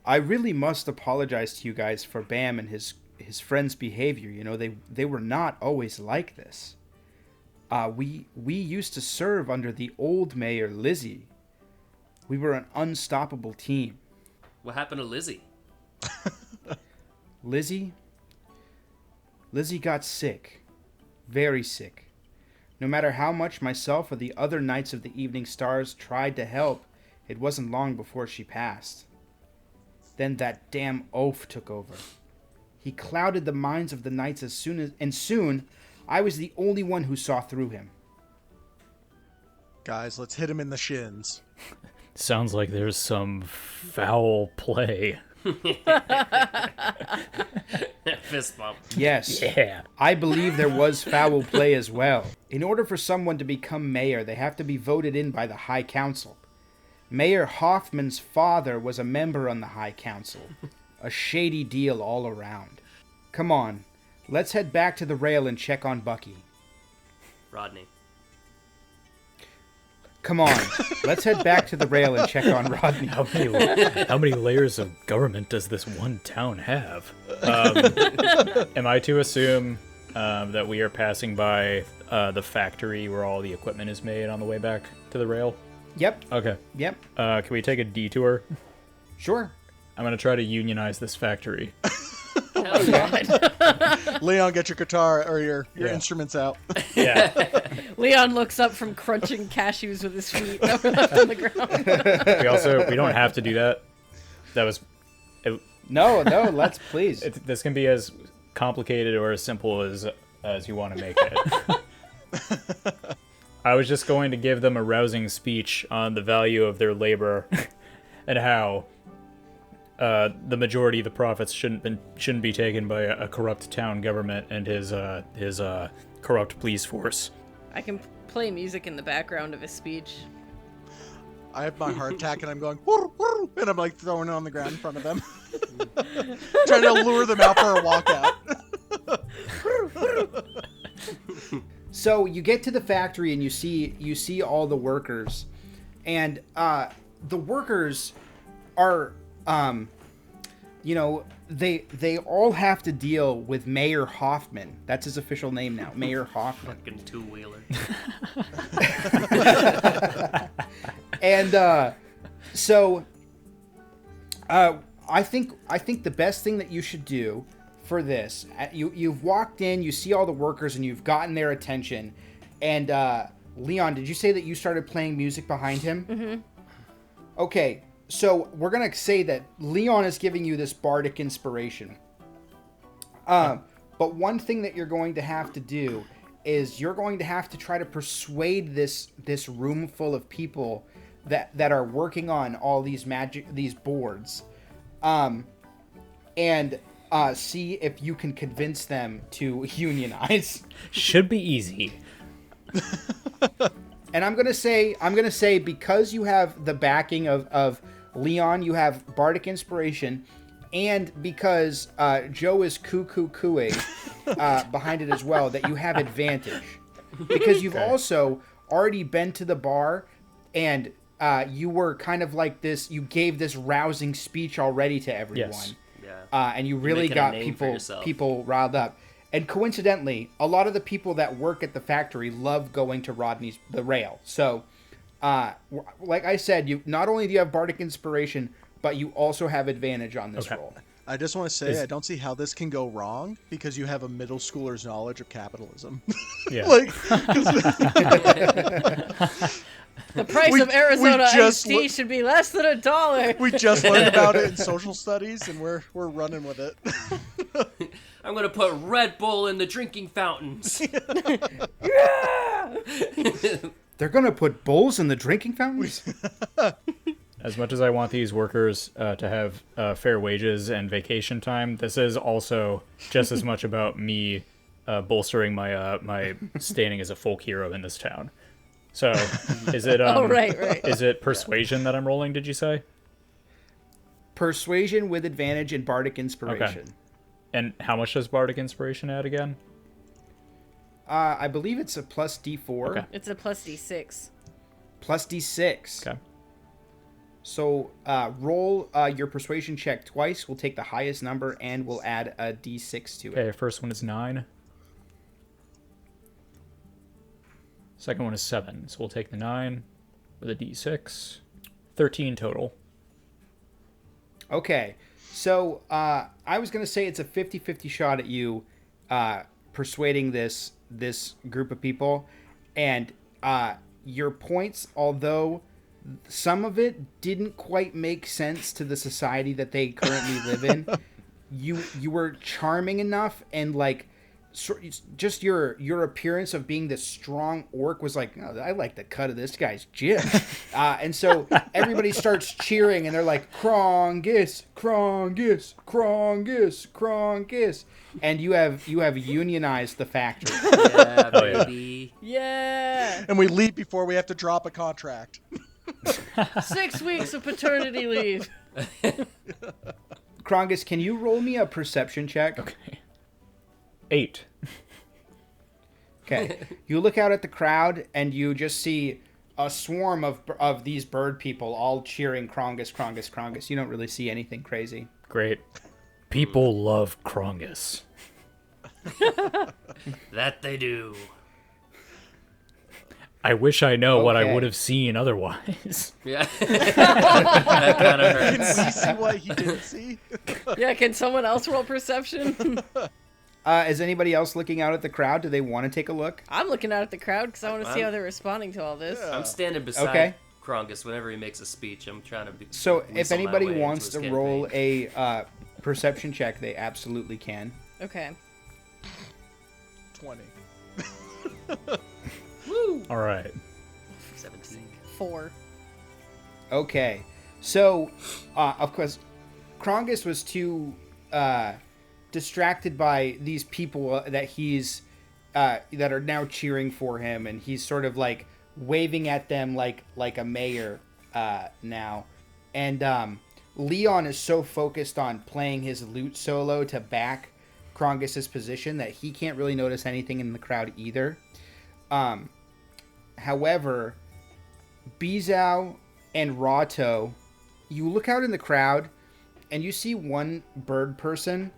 I really must apologize to you guys for Bam and his friends' behavior. You know, they were not always like this. We used to serve under the old mayor, Lizzie. We were an unstoppable team. What happened to Lizzie? Lizzie got sick. Very sick. No matter how much myself or the other Knights of the Evening Stars tried to help, it wasn't long before she passed. Then that damn oaf took over. He clouded the minds of the knights soon I was the only one who saw through him. Guys, let's hit him in the shins. Sounds like there's some foul play. Fist bump. Yes. Yeah. I believe there was foul play as well. In order for someone to become mayor, they have to be voted in by the High Council. Mayor Hoffman's father was a member on the High Council. A shady deal all around. Come on, let's head back to the rail and check on Bucky. Rodney. Come on, let's head back to the rail and check on Rodney. How many layers of government does this one town have? Am I to assume that we are passing by the factory where all the equipment is made on the way back to the rail? Yep, Okay. yep, Can we take a detour? sure. I'm going to try to unionize this factory. Hell yeah. Leon, get your guitar or your Yeah. instruments out. Yeah. Leon looks up from crunching cashews with his feet that were left on the ground. We don't have to do that. That was... No, let's please. This can be as complicated or as simple as you want to make it. I was just going to give them a rousing speech on the value of their labor and how the majority of the profits shouldn't be taken by a corrupt town government and his corrupt police force. I can play music in the background of his speech. I have my hardtack and I'm going, "Woo, woo," and I'm like throwing it on the ground in front of them. Trying to lure them out for a walkout. So you get to the factory and you see all the workers, and the workers are, they all have to deal with Mayor Hoffman. That's his official name now, Mayor Hoffman. Fucking two-wheeler. And so I think the best thing that you should do for this, you've walked in, you see all the workers, and you've gotten their attention. And Leon, did you say that you started playing music behind him? Mm-hmm. Okay, so we're gonna say that Leon is giving you this bardic inspiration. But one thing that you're going to have to do is you're going to have to try to persuade this room full of people that are working on all these boards, and see if you can convince them to unionize. Should be easy. And I'm gonna say because you have the backing of Leon, you have bardic inspiration, and because Joe is cooing behind it as well, that you have advantage. Because you've also already been to the bar, and you were kind of like this. You gave this rousing speech already to everyone. Yes. Yeah. And you really making a got name for yourself. people riled up. And coincidentally, a lot of the people that work at the factory love going to the rail. So, like I said, you not only do you have bardic inspiration, but you also have advantage on this roll. I just want to say I don't see how this can go wrong because you have a middle schooler's knowledge of capitalism. Yeah. The price of Arizona iced tea should be less than $1. We just learned about it in social studies, and we're running with it. I'm gonna put Red Bull in the drinking fountains. Yeah! They're gonna put bowls in the drinking fountains? As much as I want these workers to have fair wages and vacation time, this is also just as much about me bolstering my standing as a folk hero in this town. So, is it? Right. Is it persuasion that I'm rolling? Did you say? Persuasion with advantage and bardic inspiration. Okay. And how much does bardic inspiration add again? I believe it's a plus D4. Okay. It's a plus D6. Plus D6. Okay. So roll your persuasion check twice. We'll take the highest number and we'll add a D6 to it. Okay, first one is 9. Second one is 7. So we'll take the 9 with a D6. 13 total. Okay. So I was going to say it's a 50-50 shot at you persuading this group of people. And your points, although some of it didn't quite make sense to the society that they currently live in, you were charming enough, and like just your appearance of being this strong orc was like, oh, I like the cut of this guy's jib. And so everybody starts cheering, and they're like, Krongus, Krongus, Krongus, Krongus. And you have unionized the factory. Yeah, baby. Yeah! And we leave before we have to drop a contract. 6 weeks of paternity leave. Krongus, can you roll me a perception check? Okay. 8. Okay. You look out at the crowd, and you just see a swarm of these bird people all cheering Krongus, Krongus, Krongus. You don't really see anything crazy. Great. People love Krongus. That they do. I wish I know what I Okay. would have seen otherwise. Yeah. That kind of Can hurts. we see what he didn't see? Yeah, can someone else roll perception? Is anybody else looking out at the crowd? Do they want to take a look? I'm looking out at the crowd because I want to see I'm- how they're responding to all this. Yeah. I'm standing beside Okay. Krongus whenever he makes a speech. I'm trying to be. So if weasel my anybody way into wants his to roll campaign. a perception check, they absolutely can. Okay. 20. Woo! All right. 17. 4. Okay. So, of course, Krongus was too distracted by these people that he's that are now cheering for him, and he's sort of like waving at them like a mayor now. And Leon is so focused on playing his lute solo to back Krongus's position that he can't really notice anything in the crowd either. However, Beezow and Rawtoe, you look out in the crowd and you see one bird person.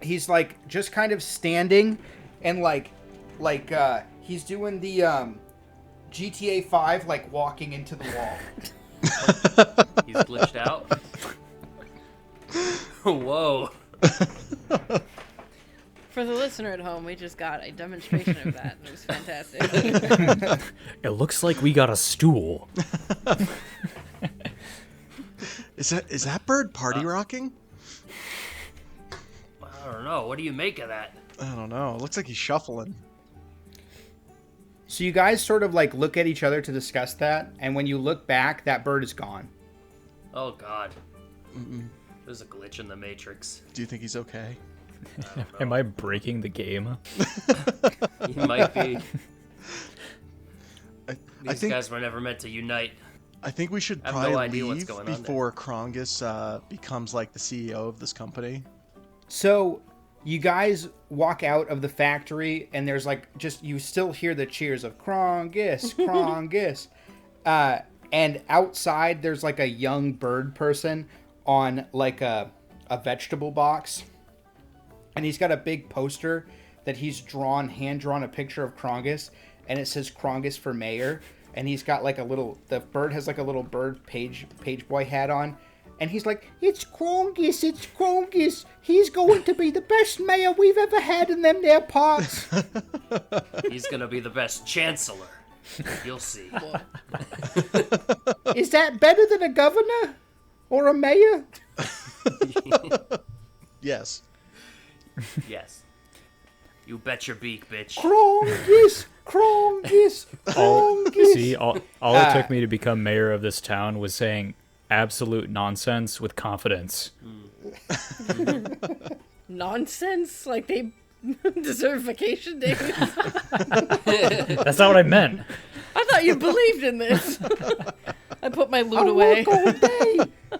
He's like just kind of standing and like he's doing the GTA 5 like walking into the wall. He's glitched out. Whoa. For the listener at home, we just got a demonstration of that, and it was fantastic. It looks like we got a stool. Is that bird party rocking? I don't know. What do you make of that? I don't know. It looks like he's shuffling. So you guys sort of like look at each other to discuss that, and when you look back, that bird is gone. Oh God. There's a glitch in the Matrix. Do you think he's okay? Am I breaking the game? You might be. I These think guys were never meant to unite. I think we should I have probably no idea what's leave going on there. before Krongus becomes like the CEO of this company. So you guys walk out of the factory, and there's like just you still hear the cheers of Krongus, Krongus, and outside there's like a young bird person on like a vegetable box, and he's got a big poster that he's hand-drawn a picture of Krongus, and it says Krongus for mayor, and he's got like the bird has like a little bird page boy hat on, and he's like, it's Krongus, he's going to be the best mayor we've ever had in them there parts. He's gonna be the best chancellor. You'll see. Is that better than a governor? Or a mayor? Yes. Yes. You bet your beak, bitch. Krongus. See, all it took me to become mayor of this town was saying absolute nonsense with confidence. Nonsense? Like they deserve vacation days? That's not what I meant. I thought you believed in this. I put my loot away.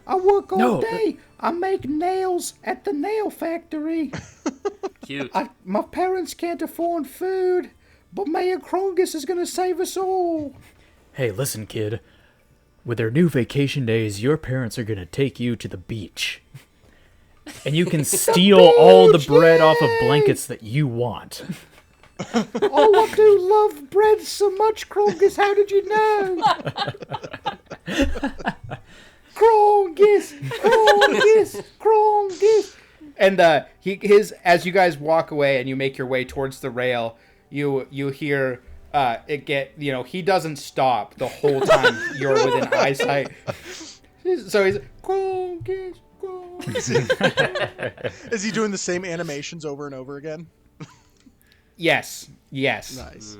I work all day. I make nails at the nail factory. Cute. My parents can't afford food, but Mayor Krongus is going to save us all. Hey, listen, kid. With their new vacation days, your parents are going to take you to the beach. And you can steal all the bread off of blankets that you want. Oh, I do love bread so much, Krongus. How did you know? Krongus. And as you guys walk away and you make your way towards the rail, you hear it get, he doesn't stop the whole time you're within eyesight. So he's Krongus. Is he doing the same animations over and over again? Yes. Nice.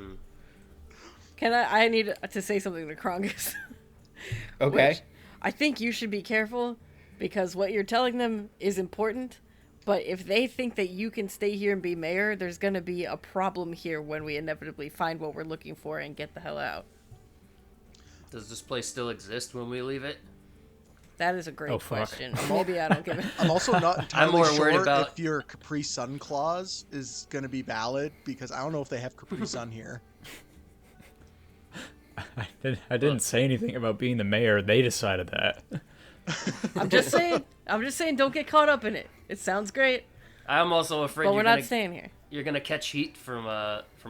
I need to say something to Krongus. Okay. Which I think you should be careful, because what you're telling them is important, but if they think that you can stay here and be mayor, there's going to be a problem here when we inevitably find what we're looking for and get the hell out. Does this place still exist when we leave it? That is a great fuck. question. Maybe I don't give it. I'm also not entirely more sure worried about- if your Capri Sun clause is going to be valid, because I don't know if they have Capri Sun here. I didn't say anything about being the mayor. They decided that. I'm just saying, don't get caught up in it. It sounds great, I'm also afraid but we're not staying here. you're gonna catch heat from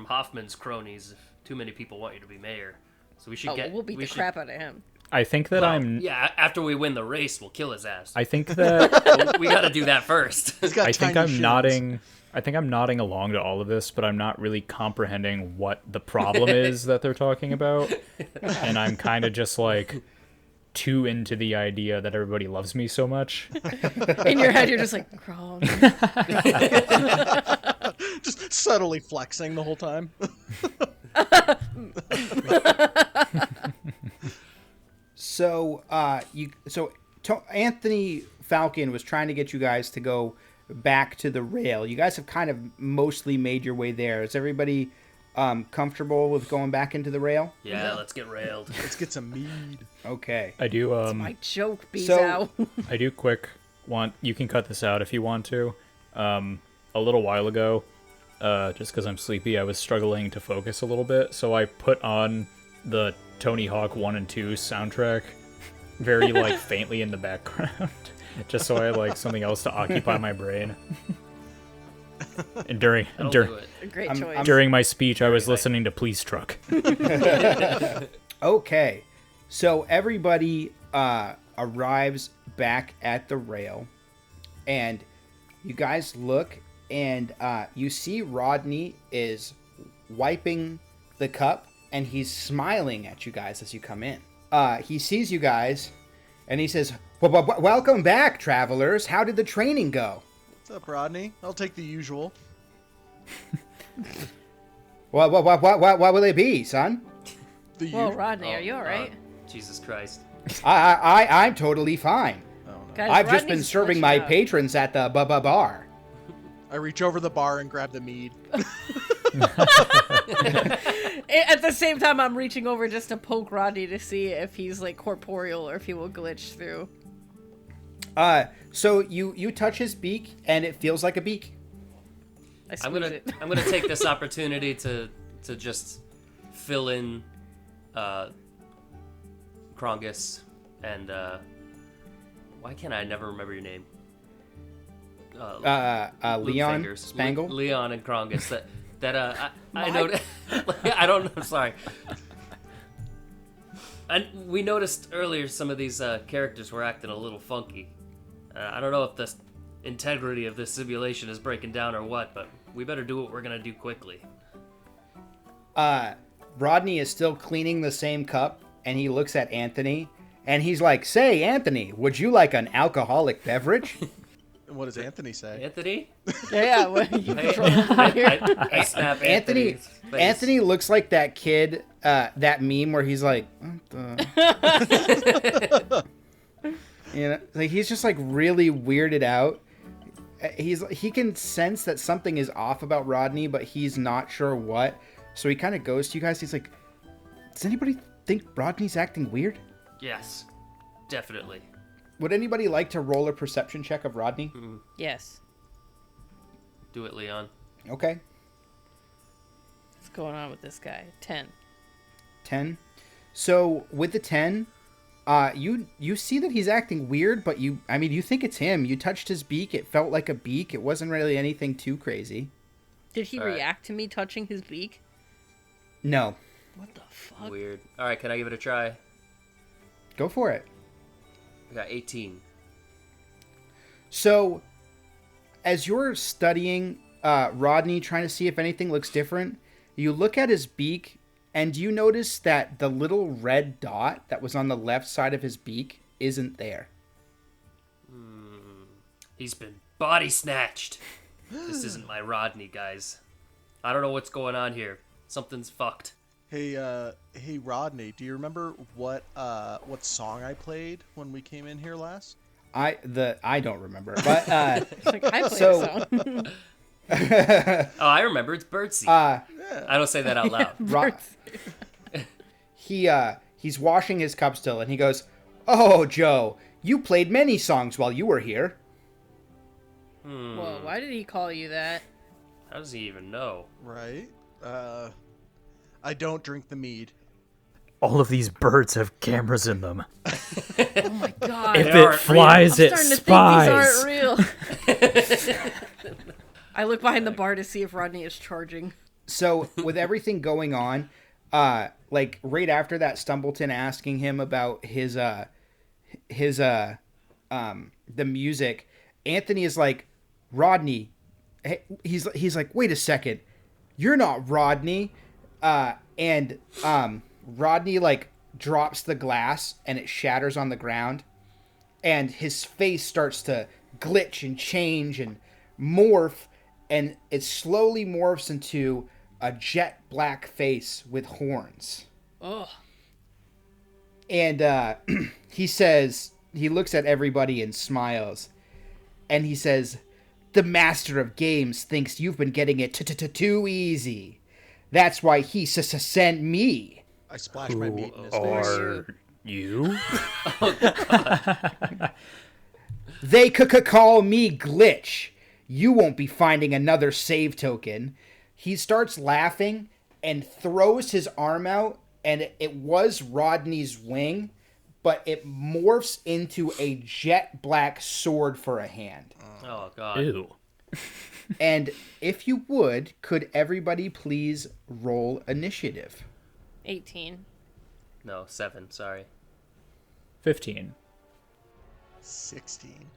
Hoffman's cronies if too many people want you to be mayor. So we should We'll beat the crap out of him. I think that Yeah, after we win the race, we'll kill his ass. I think that We gotta do that first. He's got I think tiny I'm shins. nodding. I think I'm nodding along to all of this, but I'm not really comprehending what the problem is that they're talking about. And I'm kind of just like too into the idea that everybody loves me so much. In your head, you're just like, Kron. Just subtly flexing the whole time. So, Anthony Falcon was trying to get you guys to go back to the rail. You guys have kind of mostly made your way there. Is everybody comfortable with going back into the rail? Yeah, let's get railed. Let's get some mead. Okay. I do. My joke, Beezow. I do quick want. You can cut this out if you want to. A little while ago, just because I'm sleepy, I was struggling to focus a little bit, so I put on the Tony Hawk 1 and 2 soundtrack very faintly in the background, just so I had something else to occupy my brain. And during Do it. A great choice. during my speech, I was listening to Police Truck. Okay. So everybody arrives back at the rail, and you guys look, and you see Rodney is wiping the cup, and he's smiling at you guys as you come in. He sees you guys, and he says, "Welcome back, travelers. How did the training go?" What's up, Rodney? I'll take the usual. What will it be, son? The Whoa, usual. Rodney, are you alright? Jesus Christ. I'm totally fine. Oh, no. Guys, I've just Rodney's been serving glitching my out. patrons at the bar. I reach over the bar and grab the mead. At the same time, I'm reaching over just to poke Rodney to see if he's corporeal or if he will glitch through. So you touch his beak, and it feels like a beak. I I'm squeeze it. gonna take this opportunity to just fill in Krongus and why can't I never remember your name? Leon, fingers. Spangle? Leon and Krongus. I know. I don't know. I'm sorry. And we noticed earlier some of these characters were acting a little funky. I don't know if the integrity of this simulation is breaking down or what, but we better do what we're gonna do quickly. Rodney is still cleaning the same cup, and he looks at Anthony, and he's like, "Say, Anthony, would you like an alcoholic beverage?" What does Anthony say? Anthony? Yeah, what are you I snap Anthony's face. Anthony looks like that kid, that meme where he's like, what the? You know, like he's just like really weirded out. He can sense that something is off about Rodney, but he's not sure what. So he kind of goes to you guys. He's like, "Does anybody think Rodney's acting weird?" Yes, definitely. Would anybody like to roll a perception check of Rodney? Yes. Do it, Leon. Okay. What's going on with this guy? 10. 10. So with the 10, you see that he's acting weird, but you think it's him. You touched his beak. It felt like a beak. It wasn't really anything too crazy. Did he react to me touching his beak? No. What the fuck? Weird. All right, can I give it a try? Go for it. I got 18. So, as you're studying Rodney, trying to see if anything looks different, you look at his beak, and you notice that the little red dot that was on the left side of his beak isn't there. He's been body snatched. This isn't my Rodney, guys. I don't know what's going on here. Something's fucked. Hey Rodney, do you remember what song I played when we came in here last? I don't remember, but Like, I play a song. Oh, I remember. It's Birdsey. I don't say that out loud. He's washing his cup still, and he goes, "Oh, Joe, you played many songs while you were here." Whoa, why did he call you that? How does he even know? Right. I don't drink the mead. All of these birds have cameras in them. Oh my god. If it flies, it I'm starting spies. to think these aren't real. I look behind the bar to see if Rodney is charging. So with everything going on, like right after that, Stumbleton asking him about the music, Anthony is like, "Rodney," he's like, "Wait a second, you're not Rodney," and Rodney like drops the glass and it shatters on the ground, and his face starts to glitch and change and morph, and it slowly morphs into a jet black face with horns. Ugh. And he says, he looks at everybody and smiles, and he says, "The master of games thinks you've been getting it too easy. That's why he sent me." I splashed my meat in his face. Are you? "They call me Glitch. You won't be finding another save token." He starts laughing and throws his arm out, and it was Rodney's wing, but it morphs into a jet black sword for a hand. Oh, God. Ew. And if you would, could everybody please roll initiative? 18. No, 7. Sorry. 15. 16.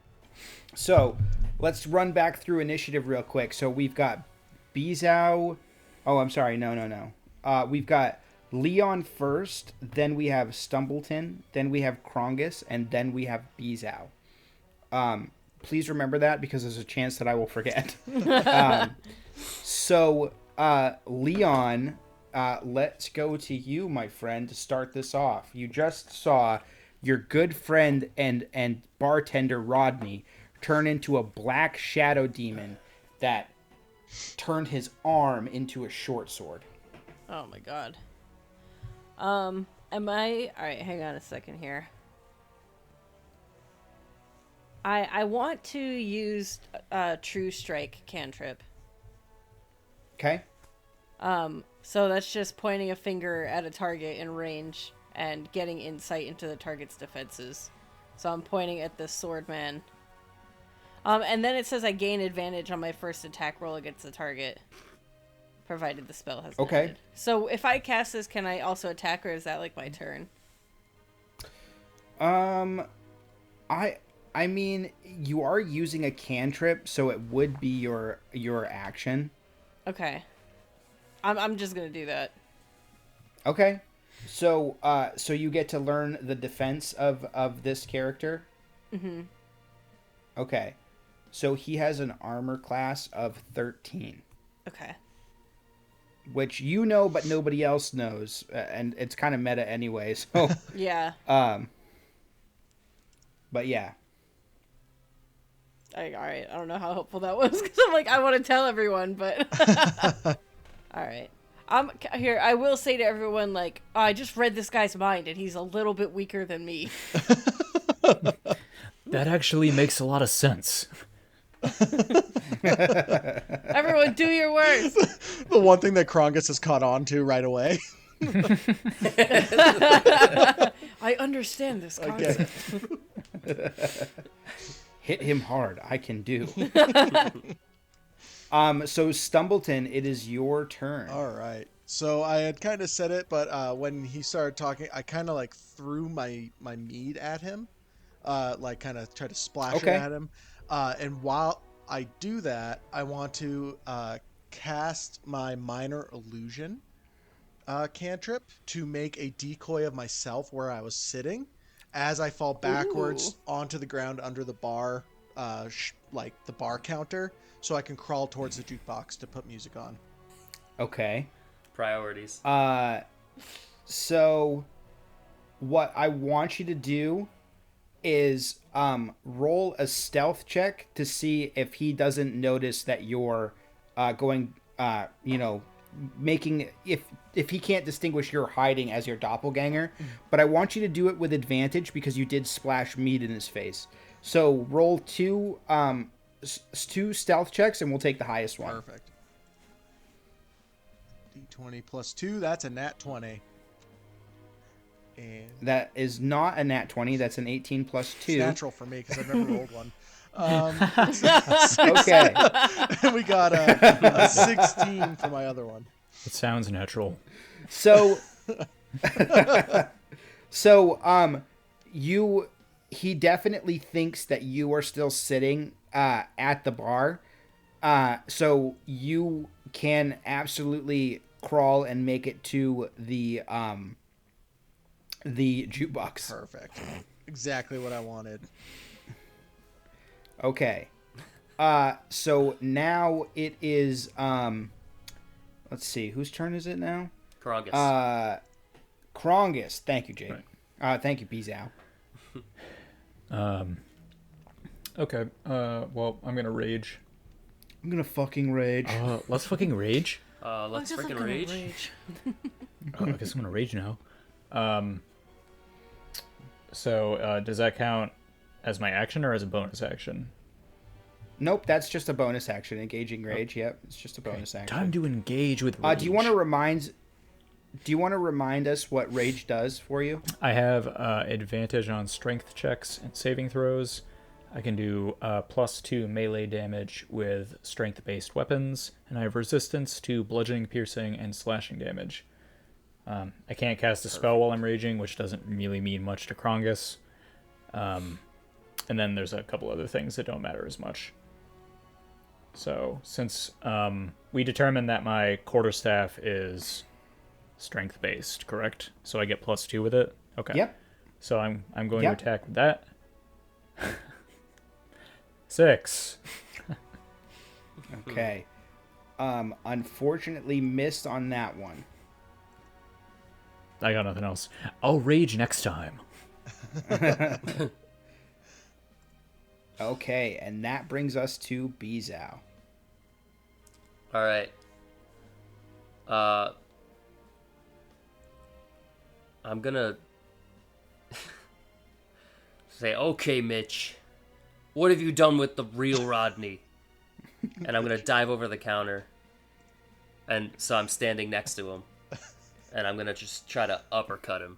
So let's run back through initiative real quick. So we've got Beezow. Oh, I'm sorry. No. We've got Leon first, then we have Stumbleton, then we have Krongus, and then we have Beezow. Please remember that because there's a chance that I will forget. So Leon, let's go to you, my friend, to start this off. You just saw your good friend and bartender Rodney turn into a black shadow demon that turned his arm into a short sword. Oh my god. Am I... Alright, hang on a second here. I want to use True Strike cantrip. Okay? So that's just pointing a finger at a target in range and getting insight into the target's defenses. So I'm pointing at this sword man. And then it says I gain advantage on my first attack roll against the target, provided the spell has Okay. ended. So if I cast this, can I also attack, or is that like my turn? I mean, you are using a cantrip, so it would be your action. Okay. I'm just gonna do that. Okay. So you get to learn the defense of this character. Mm-hmm. Okay. So he has an armor class of 13. Okay. Which you know, but nobody else knows, and it's kind of meta anyway. So Yeah. But yeah. All right. I don't know how helpful that was because I'm like I want to tell everyone, but all right. Here. I will say to everyone, like, oh, I just read this guy's mind, and he's a little bit weaker than me. That actually makes a lot of sense. Everyone, do your worst. The one thing that Krongus has caught on to right away. I understand this concept. Hit him hard. I can do. So Stumbleton, it is your turn. All right. So I had kind of said it, but when he started talking, I kind of like threw my mead at him, like kind of tried to splash it at him. And while I do that, I want to cast my minor illusion cantrip to make a decoy of myself where I was sitting as I fall backwards onto the ground under the bar, like the bar counter, so I can crawl towards the jukebox to put music on. Okay. Priorities. So what I want you to do is roll a stealth check to see if he doesn't notice that you're going, making, if he can't distinguish you're hiding as your doppelganger. But I want you to do it with advantage because you did splash mead in his face. So roll two stealth checks and we'll take the highest one. Perfect. D20 plus 2, that's a nat 20. And That is not a nat 20, that's an 18 plus 2. it's natural for me because I've never rolled one. Okay. And we got a 16 for my other one. It sounds natural. So he definitely thinks that you are still sitting at the bar. So you can absolutely crawl and make it to the jukebox. Perfect. Exactly what I wanted. Okay. So now it is let's see, whose turn is it now? Krongus. Krongus. Thank you, Jake. Right. Thank you, Beezow. Okay. Well, I'm gonna rage. I'm gonna fucking rage. Let's fucking rage. Let's freaking rage. I guess I'm gonna rage now. So does that count as my action or as a bonus action? Nope, that's just a bonus action. Engaging rage. Yep, it's just a bonus action. Time to engage with rage. Do you want to remind us what rage does for you? I have advantage on strength checks and saving throws. I can do +2 melee damage with strength-based weapons, and I have resistance to bludgeoning, piercing, and slashing damage. I can't cast a spell while I'm raging, which doesn't really mean much to Krongus. And then there's a couple other things that don't matter as much. So since we determined that my quarterstaff is strength-based, correct? So I get +2 with it? Okay. Yep. So I'm going to attack with that. 6. Okay. Unfortunately missed on that one. I got nothing else. I'll rage next time. Okay, and that brings us to Beezow. All right. I'm gonna say, okay, Mitch, what have you done with the real Rodney? And I'm gonna dive over the counter, and so I'm standing next to him, and I'm gonna just try to uppercut him,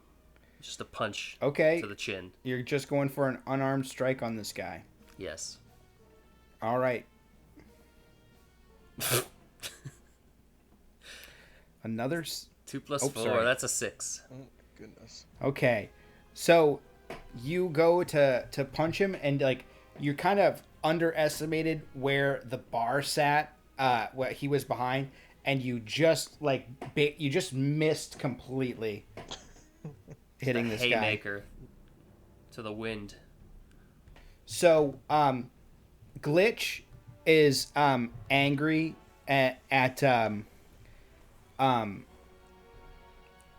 just a punch Okay. to the chin. You're just going for an unarmed strike on this guy. Yes. All right. Another 2 plus oh, 4. sorry. That's a 6. Oh, goodness. Okay. So you go to punch him, and like you kind of underestimated where the bar sat, what he was behind, and you just you just missed completely hitting this guy. Haymaker to the wind. So Glitch is angry at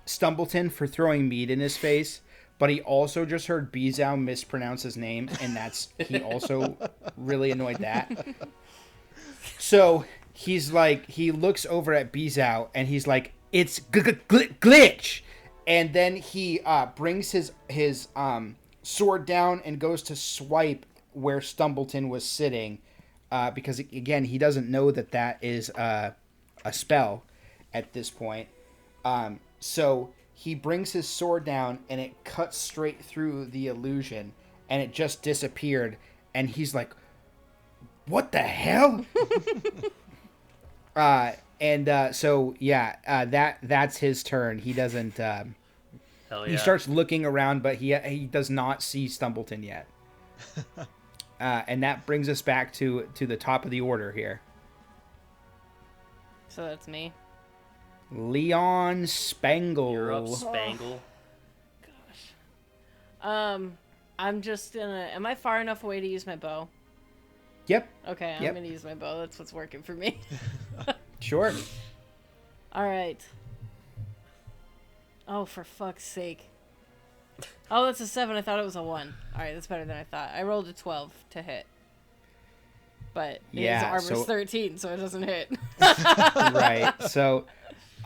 Stumbleton for throwing meat in his face, but he also just heard Beezow mispronounce his name, and he also really annoyed that. So he's like, he looks over at Beezow and he's like, it's Glitch, and then he brings his sword down and goes to swipe where Stumbleton was sitting, because again he doesn't know that is a spell at this point. So he brings his sword down and it cuts straight through the illusion and it just disappeared. And he's like, what the hell? So that's his turn. He doesn't, Hell yeah. He starts looking around, but he does not see Stumbleton yet. And that brings us back to the top of the order here. So that's me. Leon Spangle. You're up, Spangle. Gosh. I'm just gonna... Am I far enough away to use my bow? Yep. Okay, I'm Yep. gonna use my bow. That's what's working for me. Sure. Alright. Oh, for fuck's sake. Oh, that's a 7. I thought it was a 1. Alright, that's better than I thought. I rolled a 12 to hit. But his armor's 13, so it doesn't hit. Right. So,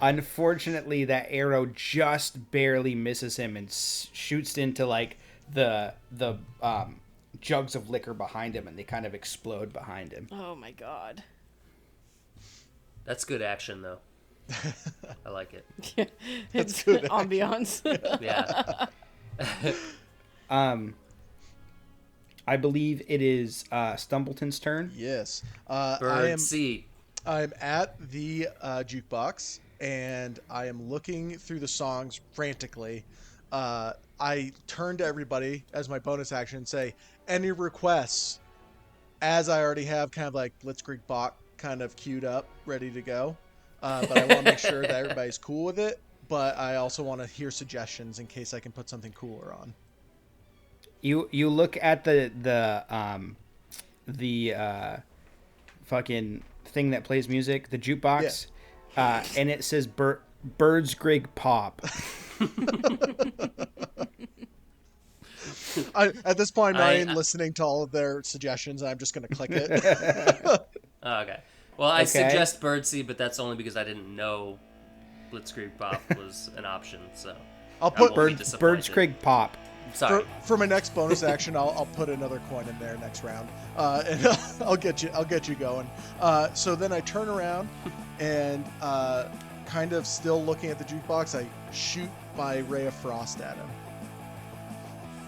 unfortunately, that arrow just barely misses him and shoots into like the jugs of liquor behind him, and they kind of explode behind him. Oh my god. That's good action, though. I like it. It's good ambiance. Yeah. I believe it is Stumbleton's turn. Yes. Bird seat. I'm at the jukebox, and I am looking through the songs frantically. I turn to everybody as my bonus action and say, any requests? As I already have kind of like Blitzkrieg Bach kind of queued up, ready to go. But I want to make sure that everybody's cool with it. But I also want to hear suggestions in case I can put something cooler on. You look at the fucking thing that plays music, the jukebox, and it says Bird's Grig Pop. At this point, I'm not even listening to all of their suggestions. I'm just going to click it. Okay. Well, I suggest Birdseed, but that's only because I didn't know Blitzkrieg Pop was an option. So I'll put Bird's Grig Pop. Sorry. For my next bonus action, I'll put another coin in there next round, and I'll get you going. So then I turn around and kind of still looking at the jukebox, I shoot my ray of frost at him.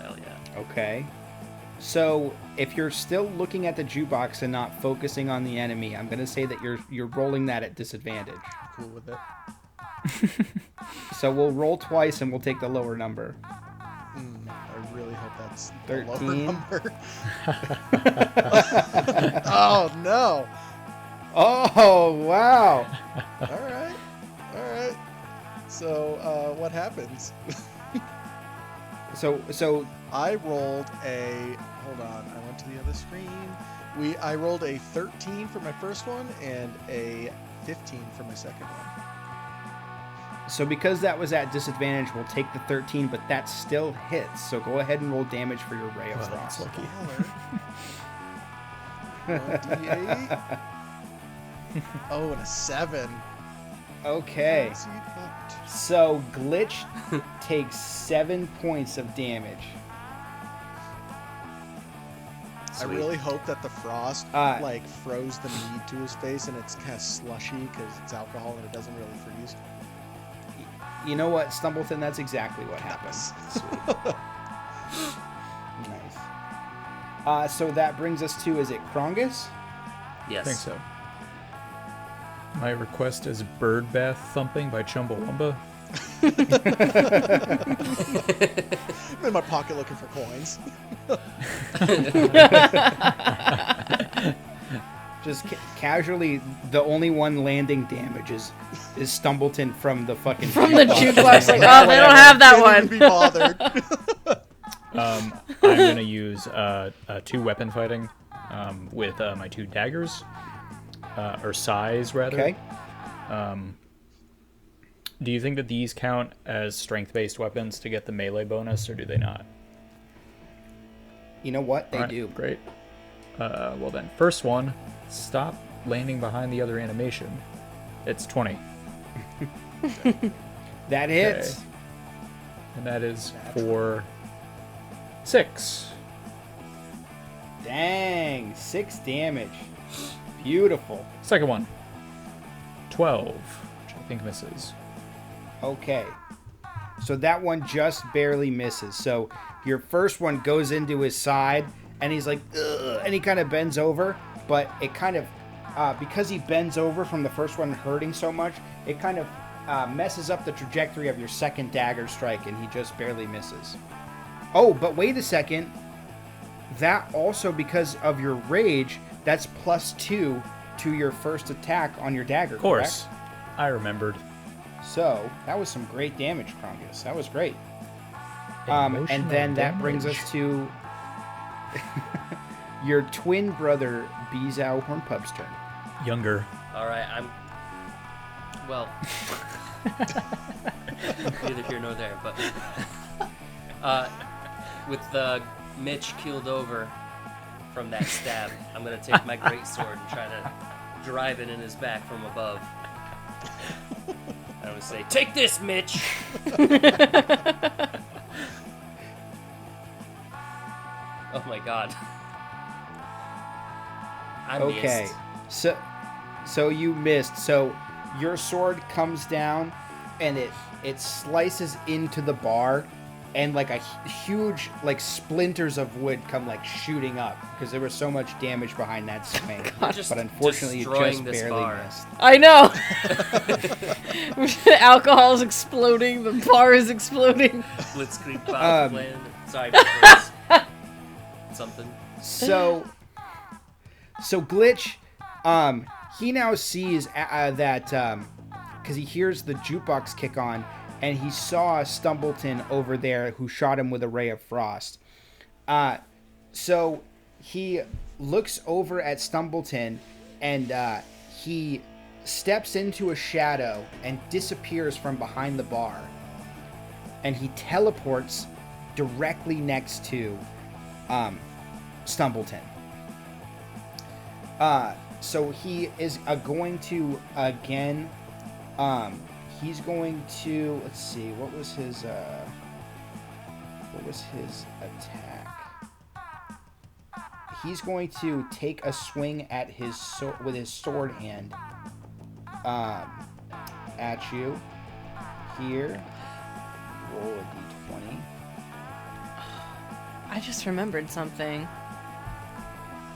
Hell yeah. Okay. So if you're still looking at the jukebox and not focusing on the enemy, I'm going to say that you're rolling that at disadvantage. Cool with it. So we'll roll twice and we'll take the lower number. I really hope that's 13. the lower number. Oh no! Oh wow! All right. So what happens? So I rolled a. Hold on, I went to the other screen. I rolled a 13 for my first one and a 15 for my second one. So because that was at disadvantage, we'll take the 13, but that still hits. So go ahead and roll damage for your Ray of Frost. That's lucky. D8. Oh, and a 7. Okay. So Glitch takes 7 points of damage. I really hope that the frost froze the mead to his face and it's kind of slushy because it's alcohol and it doesn't really freeze. You know what, Stumbleton? That's exactly what happens. Nice. Nice. So that brings us to, is it Krongus? Yes. I think so. My request is Bird Bath Thumping by Chumbawamba. I'm in my pocket looking for coins. Just casually, the only one landing damage is Stumbleton from the fucking From the jukebox, like, oh, they don't have that Can't one. even be bothered. I'm gonna use 2 weapon fighting with my 2 daggers, or size rather. Okay. Do you think that these count as strength-based weapons to get the melee bonus, or do they not? You know what? They Alright, do. Great. Well then, first one, stop landing behind the other animation. It's 20. That hits. Okay. And that is for 6. Dang, 6 damage. Beautiful. Second one, 12, which I think misses. Okay. So that one just barely misses. So your first one goes into his side, and he's like, ugh, and he kind of bends over, but it kind of, because he bends over from the first one hurting so much, it kind of messes up the trajectory of your second dagger strike, and he just barely misses. Oh, but wait a second. That also, because of your rage, that's +2 to your first attack on your dagger. Of course. Correct? I remembered. So that was some great damage, Krongus. That was great. And then that brings us to your twin brother, Beezow Hornpub's turn. Younger. All right, well, neither here nor there, but with Mitch keeled over from that stab, I'm gonna take my greatsword and try to drive it in his back from above. I would say, "Take this, Mitch." Oh my god. I Okay, missed. so you missed. So your sword comes down, and it slices into the bar, and like a huge like splinters of wood come like shooting up because there was so much damage behind that swing. Just But unfortunately, you destroying just this barely bar. missed. I know. Alcohol is exploding. The bar is exploding. Blitzkrieg Um, plan. Sorry, Chris. Something. So Glitch, he now sees that because he hears the jukebox kick on, and he saw Stumbleton over there who shot him with a ray of frost. So he looks over at Stumbleton, and he steps into a shadow and disappears from behind the bar. And he teleports directly next to Stumbleton. So he is going to again. He's going to, let's see, what was his attack? He's going to take a swing at his with his sword hand. At you. Here. Roll a d20. I just remembered something.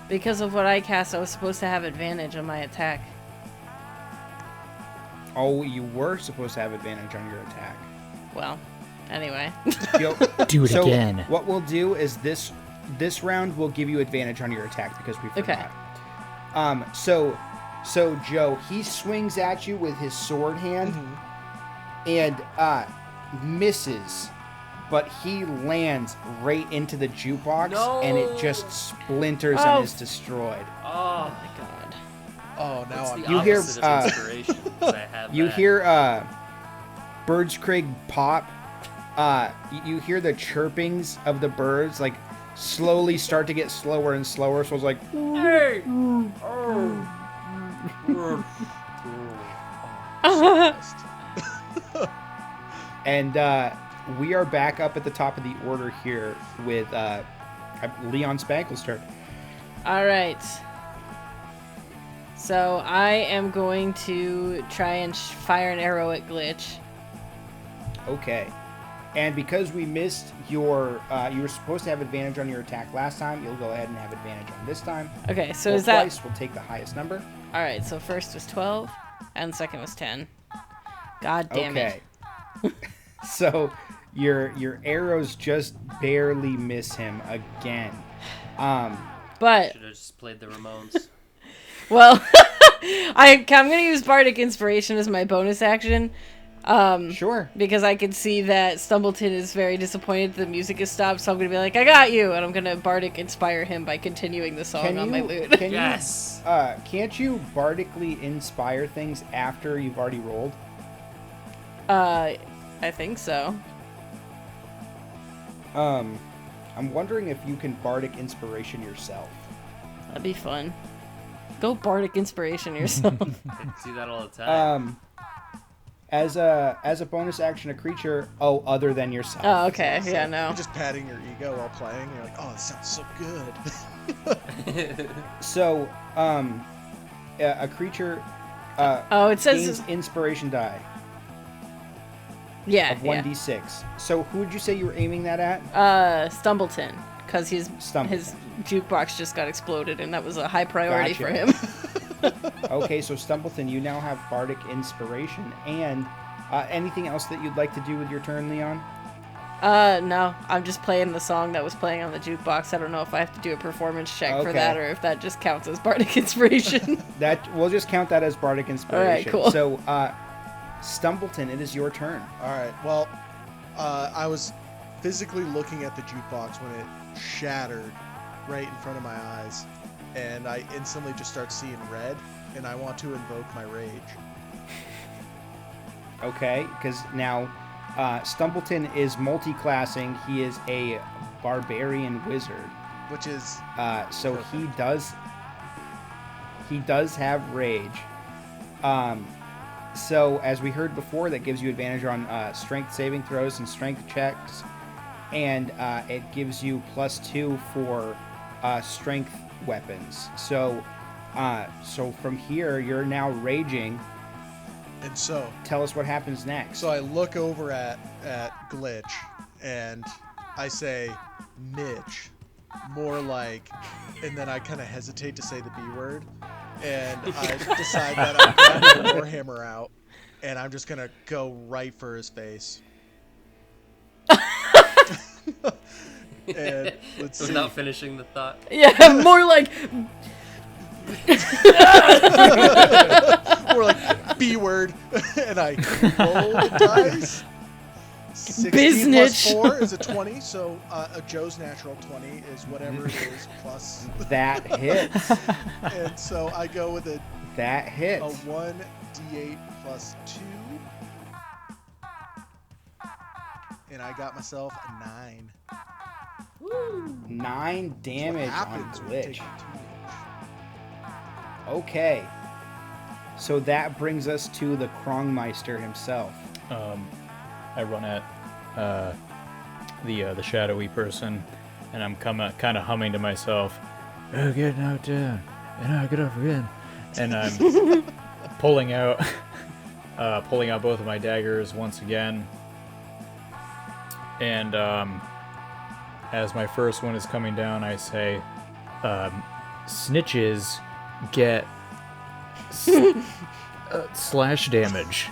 Because of what I cast, I was supposed to have advantage on my attack. Oh, you were supposed to have advantage on your attack. Well, anyway. Do it so again. What we'll do is this round will give you advantage on your attack because we forgot. Okay. So Joe, he swings at you with his sword hand and misses, but he lands right into the jukebox and it just splinters and is destroyed. Oh my god. Oh, now It's I'm. the You hear, opposite of inspiration. 'Cause I have You that. hear Birdscraig pop. You hear the chirpings of the birds like slowly start to get slower and slower. So it's like, Hey! and we are back up at the top of the order here with Leon Spangle's turn. All right. So I am going to try and fire an arrow at Glitch. Okay. And because we missed your, you were supposed to have advantage on your attack last time. You'll go ahead and have advantage on this time. Okay, so Roll is that... twice. We'll take the highest number. All right, so first was 12, and second was 10. God damn it. Okay. So your arrows just barely miss him again. But, Should have just played the Ramones. well, I'm going to use Bardic Inspiration as my bonus action. Sure. Because I can see that Stumbleton is very disappointed the music has stopped, so I'm going to be like, I got you! And I'm going to Bardic Inspire him by continuing the song on my lute. Yes! Can't you bardically inspire things after you've already rolled? I think so. I'm wondering if you can bardic inspiration yourself. That'd be fun. Go Bardic Inspiration yourself. I do that all the time. As a bonus action, a creature. Oh, other than yourself. Oh, okay. Yeah, no. You're just patting your ego while playing. You're like, oh, this sounds so good. So, a creature. It says gains inspiration die yeah, of 1d6. So, who would you say you were aiming that at? Stumbleton, because his jukebox just got exploded, and that was a high priority for him. Okay, so Stumbleton, you now have bardic inspiration, and anything else that you'd like to do with your turn, Leon? No, I'm just playing the song that was playing on the jukebox. I don't know if I have to do a performance check for that, or if that just counts as Bardic Inspiration. We'll just count that as bardic inspiration. All right, cool. So, Stumbleton, it is your turn. All right. Well, I was physically looking at the jukebox when it shattered right in front of my eyes, and I instantly just start seeing red, and I want to invoke my rage. Okay, because now Stumbleton is multi-classing. He is a barbarian wizard, Which is so perfect. he does have rage. So as we heard before, that gives you advantage on strength saving throws and strength checks, and it gives you +2 for strength weapons. So from here, you're now raging. And so Tell us what happens next. I look over at Glitch, and I say, Mitch, more like, and then I kind of hesitate to say the B word, and I decide that I'm grabbing the Warhammer out, and I'm just gonna go right for his face. And let's see. Without finishing the thought. Yeah, more like... More like B word, and I roll the dice. 16 Biznitch. plus 4 is a 20, so a Joe's natural 20 is whatever it is plus. That hits. And so I go with That a hits. 1d8 plus 2. And I got myself a 9. 9 damage What on happens when you take Glitch. a 2-inch? Okay. So that brings us to the Krongmeister himself. I run at the shadowy person, and I'm kind of humming to myself, "Oh, get knocked down, and I get up again," and I'm pulling out both of my daggers once again, and as my first one is coming down, I say, "Snitches get slash damage."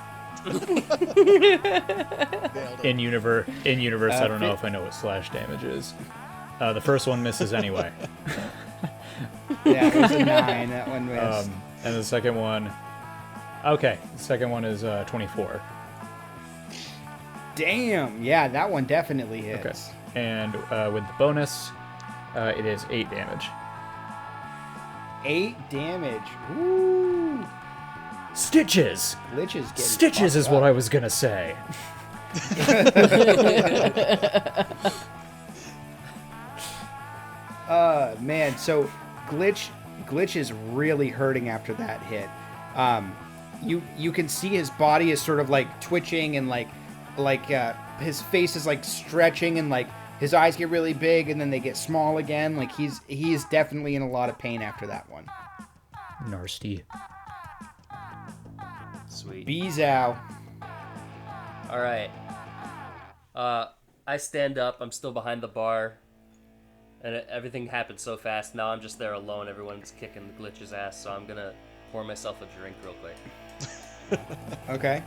In universe, I don't know if I know what slash damage is. The first one misses anyway. Yeah, it was a 9. That one missed. And the second one, okay, the second one is 24. Damn. Yeah, that one definitely hits. Okay, and with the bonus, it is 8 damage. 8 damage. Woo. Stitches. Glitches getting Stitches is what I was gonna say. Man, so Glitch is really hurting after that hit. You can see his body is sort of like twitching, and like his face is like stretching, and like his eyes get really big and then they get small again. Like he's definitely in a lot of pain after that one. Nasty. Sweet. Beezow. All right. I stand up. I'm still behind the bar. And everything happened so fast. Now I'm just there alone. Everyone's kicking the Glitch's ass. So I'm going to pour myself a drink real quick. Okay.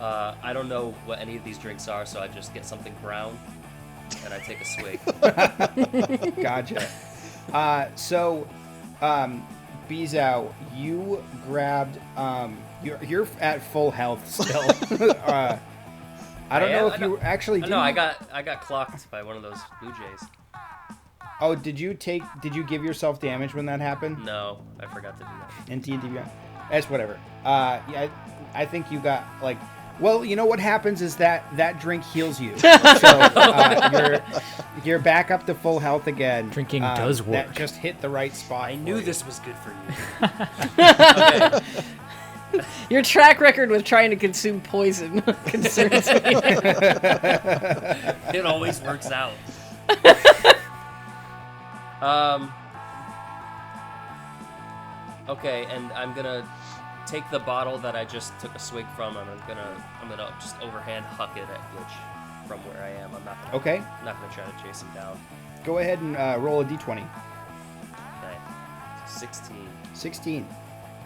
I don't know what any of these drinks are, so I just get something brown, and I take a swig. Gotcha. Beezow, you grabbed. You're at full health still. I don't know if you actually. No, I got clocked by one of those Blue Jays. Oh, did you give yourself damage when that happened? No, I forgot to do that. In D&D, that's whatever. Yeah, I think you got like. Well, you know what happens is that drink heals you, so you're back up to full health again. Drinking does work. That just hit the right spot. I knew this was good for you. Okay. Your track record with trying to consume poison concerns me. It always works out. Okay, and I'm gonna take the bottle that I just took a swig from, and I'm gonna just overhand huck it at Glitch from where I am. I'm not gonna try to chase him down. Go ahead and roll a d20. Okay. 16.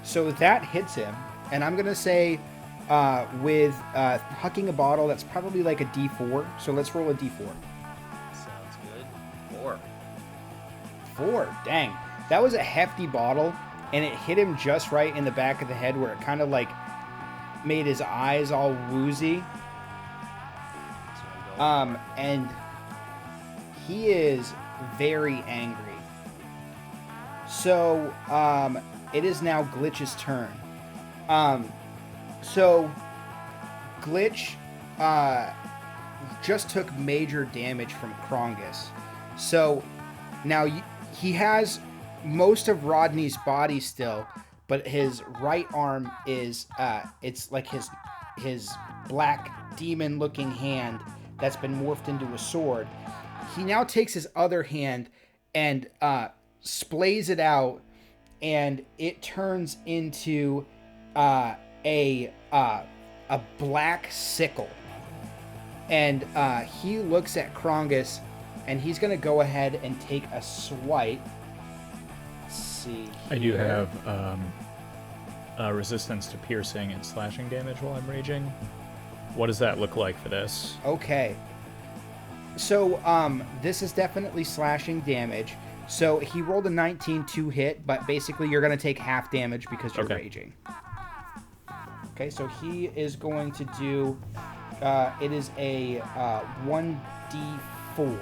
So that hits him, and I'm gonna say with hucking a bottle, that's probably like a d4. So let's roll a d4. Sounds good. 4. 4. Dang, that was a hefty bottle. And it hit him just right in the back of the head where it kind of like made his eyes all woozy. And he is very angry. So it is now Glitch's turn. So Glitch just took major damage from Krongus. So now he has most of Rodney's body still, but his right arm is it's like his black demon looking hand that's been morphed into a sword. He now takes his other hand and splays it out, and it turns into a black sickle. And he looks at Krongus, and he's gonna go ahead and take a swipe. See, I do have resistance to piercing and slashing damage while I'm raging. What does that look like for this? Okay. So this is definitely slashing damage. So he rolled a 19 to hit, but basically you're going to take half damage because you're raging. Okay, so he is going to do, it is a 1d4.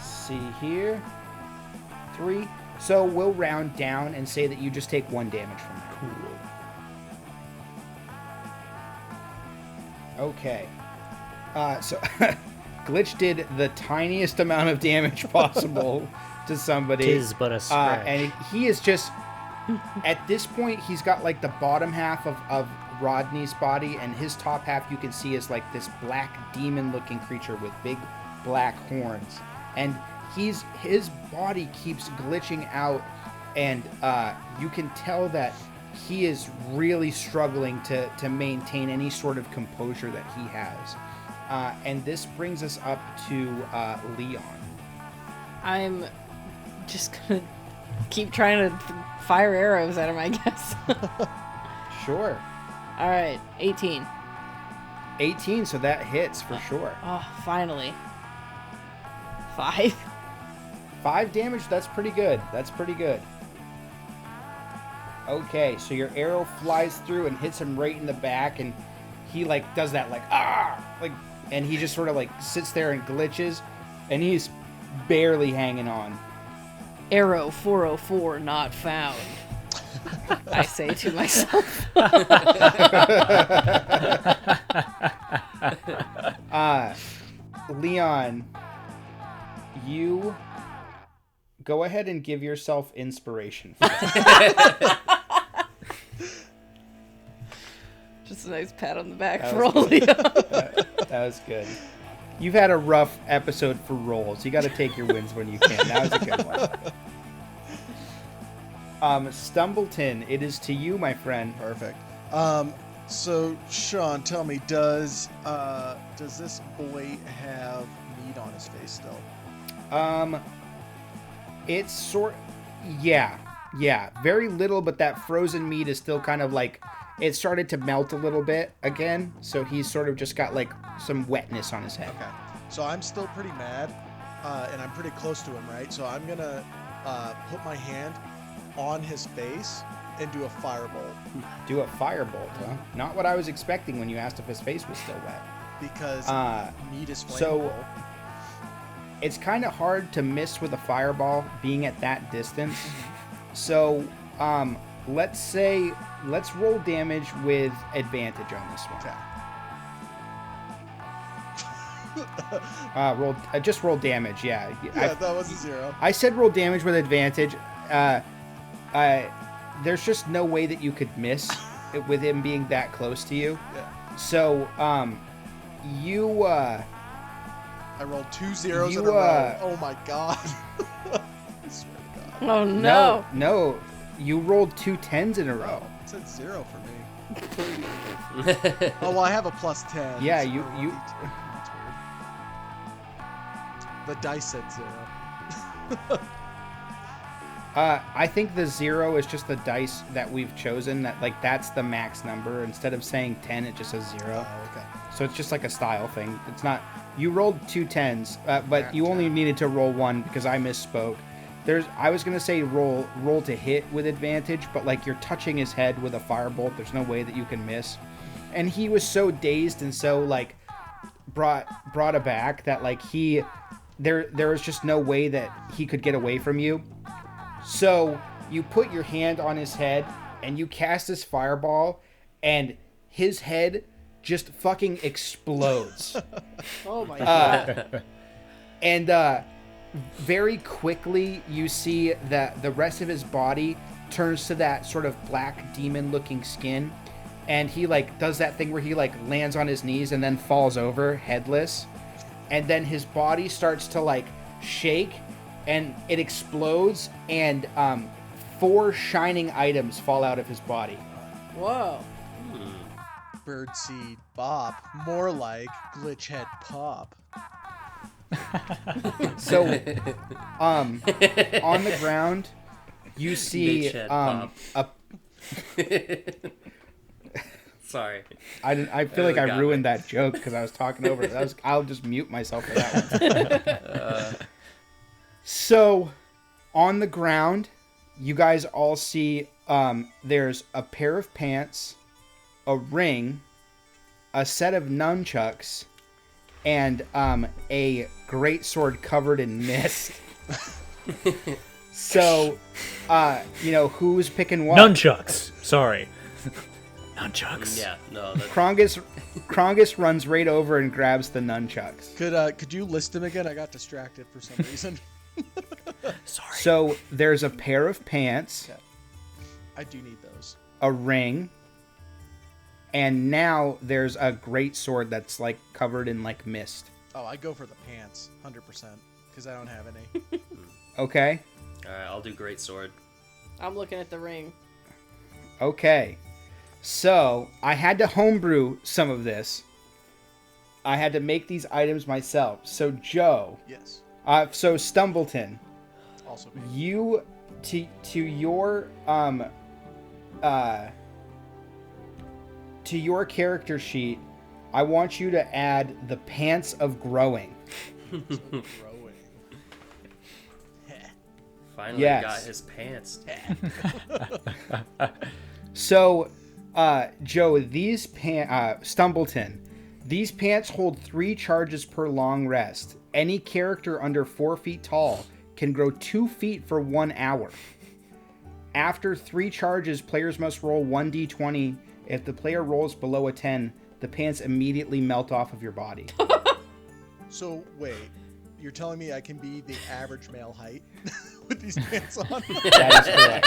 See here, 3. So we'll round down and say that you just take 1 damage from that. Cool. Okay. So Glitch did the tiniest amount of damage possible to somebody. 'Tis but a scratch. And he is just, at this point, he's got like the bottom half of Rodney's body, and his top half you can see is like this black demon-looking creature with big black horns. And his body keeps glitching out, and you can tell that he is really struggling to maintain any sort of composure that he has. And this brings us up to Leon. I'm just gonna keep trying to fire arrows at him, I guess. Sure. All right, 18. 18, so that hits for sure. Oh, finally. 5. 5 damage, that's pretty good. That's pretty good. Okay, so your arrow flies through and hits him right in the back, and he like does that like and he just sort of like sits there and glitches, and he's barely hanging on. Arrow 404 not found. I say to myself. Leon, you go ahead and give yourself inspiration. Just a nice pat on the back for all Leon. That was good. You've had a rough episode for rolls. You got to take your wins when you can. That was a good one. Stumbleton, it is to you, my friend. Perfect. So Shawn, tell me, does this boy have meat on his face still? It's yeah, very little, but that frozen meat is still kind of like, it started to melt a little bit again, so he's sort of just got like some wetness on his head. Okay. So I'm still pretty mad, and I'm pretty close to him, right? So I'm gonna put my hand on his face and do a firebolt. Do a firebolt, huh? Not what I was expecting when you asked if his face was still wet. Because meat is flammable. So it's kind of hard to miss with a fireball being at that distance. So let's roll damage with advantage on this one. Okay. Just roll damage, yeah. Yeah, that was a 0. I said roll damage with advantage. There's just no way that you could miss with him being that close to you. Yeah. So, you, I rolled 2 zeros in a row. Oh my god. I swear to god. Oh no. No, you rolled 2 10s in a row. Oh, it said 0 for me. Oh, well, I have a plus 10. Yeah, so you. That's weird. The dice said 0. I think the 0 is just the dice that we've chosen. That's the max number. Instead of saying 10, it just says 0. Oh, okay. So it's just like a style thing. It's not. You rolled 2 10s, but you only needed to roll 1 because I misspoke. I was gonna say roll to hit with advantage, but like you're touching his head with a firebolt. There's no way that you can miss. And he was so dazed and so like brought aback that like there was just no way that he could get away from you. So you put your hand on his head and you cast this fireball, and his head just fucking explodes. Oh my god. And very quickly you see that the rest of his body turns to that sort of black demon looking skin, and he like does that thing where he like lands on his knees and then falls over headless, and then his body starts to like shake and it explodes, and 4 shining items fall out of his body. Whoa. Birdseed bop. More like glitchhead pop. So on the ground you see Sorry. I feel like I ruined that joke because I was talking over it. I'll just mute myself for that one. So on the ground you guys all see there's a pair of pants, a ring, a set of nunchucks, and a great sword covered in mist. So, who's picking what? Nunchucks. Sorry. Nunchucks. Yeah, no. Krongus runs right over and grabs the nunchucks. Could you list them again? I got distracted for some reason. Sorry. So there's a pair of pants. Okay. I do need those. A ring. And now there's a great sword that's like covered in like mist. Oh, I go for the pants, 100%, because I don't have any. Okay. All right, I'll do great sword. I'm looking at the ring. Okay. So I had to homebrew some of this. I had to make these items myself. So Joe. Yes. So Stumbleton. Also me. You to your character sheet, I want you to add the pants of growing. Growing. Finally Yes. got his pants. So, Joe, these Stumbleton, these pants hold 3 charges per long rest. Any character under 4 feet tall can grow 2 feet for 1 hour. After 3 charges, players must roll 1d20. If the player rolls below a 10, the pants immediately melt off of your body. So, wait. You're telling me I can be the average male height with these pants on? That is correct.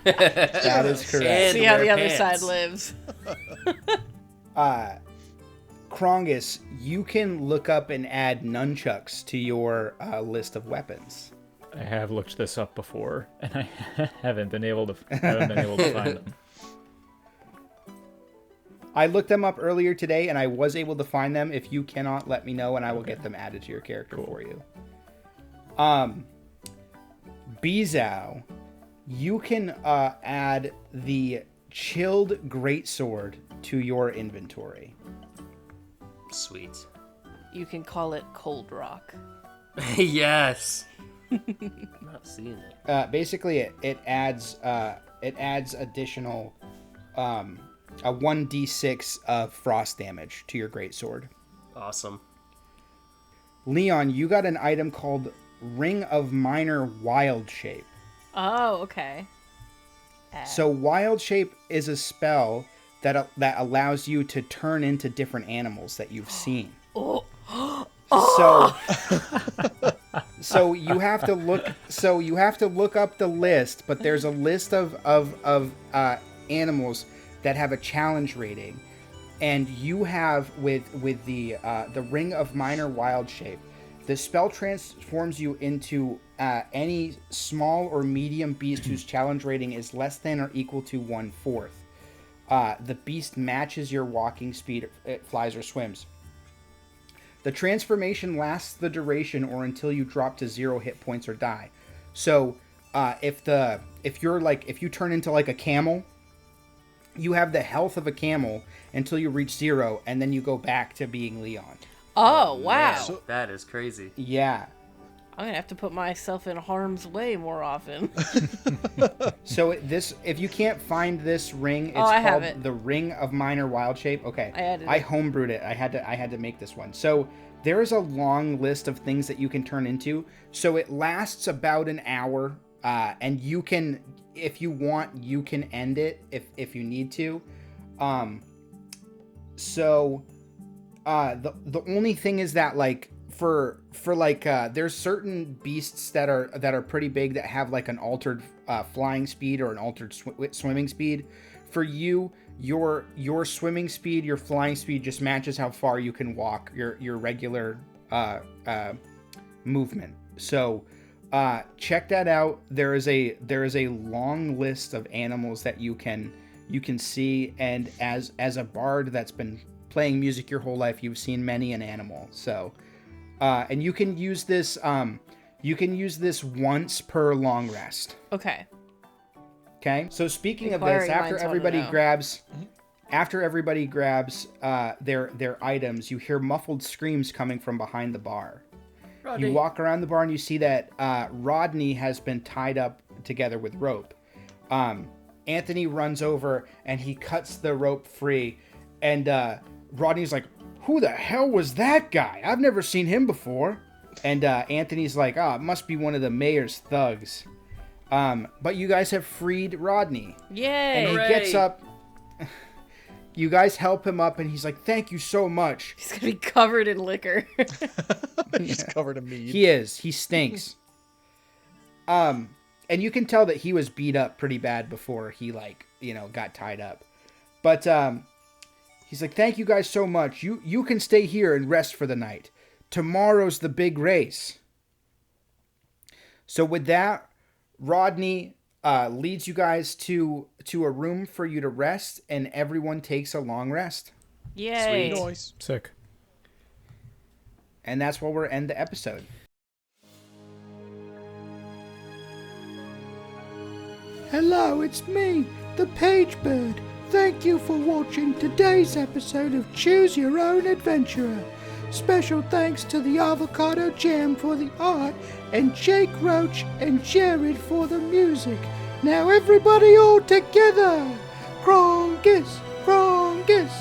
That is correct. And See how wear the other pants. side lives. Krongus, you can look up and add nunchucks to your list of weapons. I have looked this up before, and I haven't been able to find them. I looked them up earlier today, and I was able to find them. If you cannot, let me know, and I will get them added to your character for you. Beezow, you can add the chilled greatsword to your inventory. Sweet. You can call it Cold Rock. Yes. I'm not seeing it. Basically, it adds additional a 1d6 of frost damage to your greatsword. Awesome. Leon, you got an item called Ring of Minor Wild Shape. Oh, okay. So Wild Shape is a spell that allows you to turn into different animals that you've seen. So you have to look. So you have to look up the list, but there's a list of animals that have a challenge rating, and you have with the Ring of Minor Wild Shape. The spell transforms you into any small or medium beast whose challenge rating is less than or equal to 1/4. The beast matches your walking speed. It flies or swims. The transformation lasts the duration or until you drop to 0 hit points or die. So if you turn into like a camel, you have the health of a camel until you reach 0, and then you go back to being Leon. Oh, wow. Man, that is crazy. Yeah. I'm going to have to put myself in harm's way more often. So if you can't find this ring, it's I have called it. the Ring of Minor Wild Shape. Okay. I homebrewed it. I had to make this one. So there is a long list of things that you can turn into. So it lasts about an hour, and you can, if you want, you can end it if you need to. The only thing is that like for there's certain beasts that are pretty big that have like an altered flying speed or an altered swimming speed. For you, your swimming speed, your flying speed just matches how far you can walk, your regular movement. So check that out. There is a long list of animals that you can see, and as a bard that's been playing music your whole life, you've seen many an animal. So and you can use this once per long rest. Okay. So speaking of this, after everybody grabs their items, you hear muffled screams coming from behind the bar. Rodney. You walk around the bar and you see that Rodney has been tied up together with rope. Anthony runs over and he cuts the rope free, and Rodney's like, "Who the hell was that guy? I've never seen him before." And Anthony's like, "Oh, it must be one of the mayor's thugs." But you guys have freed Rodney. Yay! And he gets up. You guys help him up, and he's like, "Thank you so much." He's gonna be covered in liquor. He's covered in mead. He is. He stinks. And you can tell that he was beat up pretty bad before he got tied up. But he's like, "Thank you guys so much. You can stay here and rest for the night. Tomorrow's the big race." So with that, Rodney leads you guys to a room for you to rest, and everyone takes a long rest. Yay! Sweet. Nice. Sick. And that's where we'll end the episode. Hello, it's me, the Page Bird. Thank you for watching today's episode of Choose Your Own Adventurer. Special thanks to TheAvocadoJam for the art, and Jake Roach and Jared for the music. Now everybody all together! Krongus! Krongus!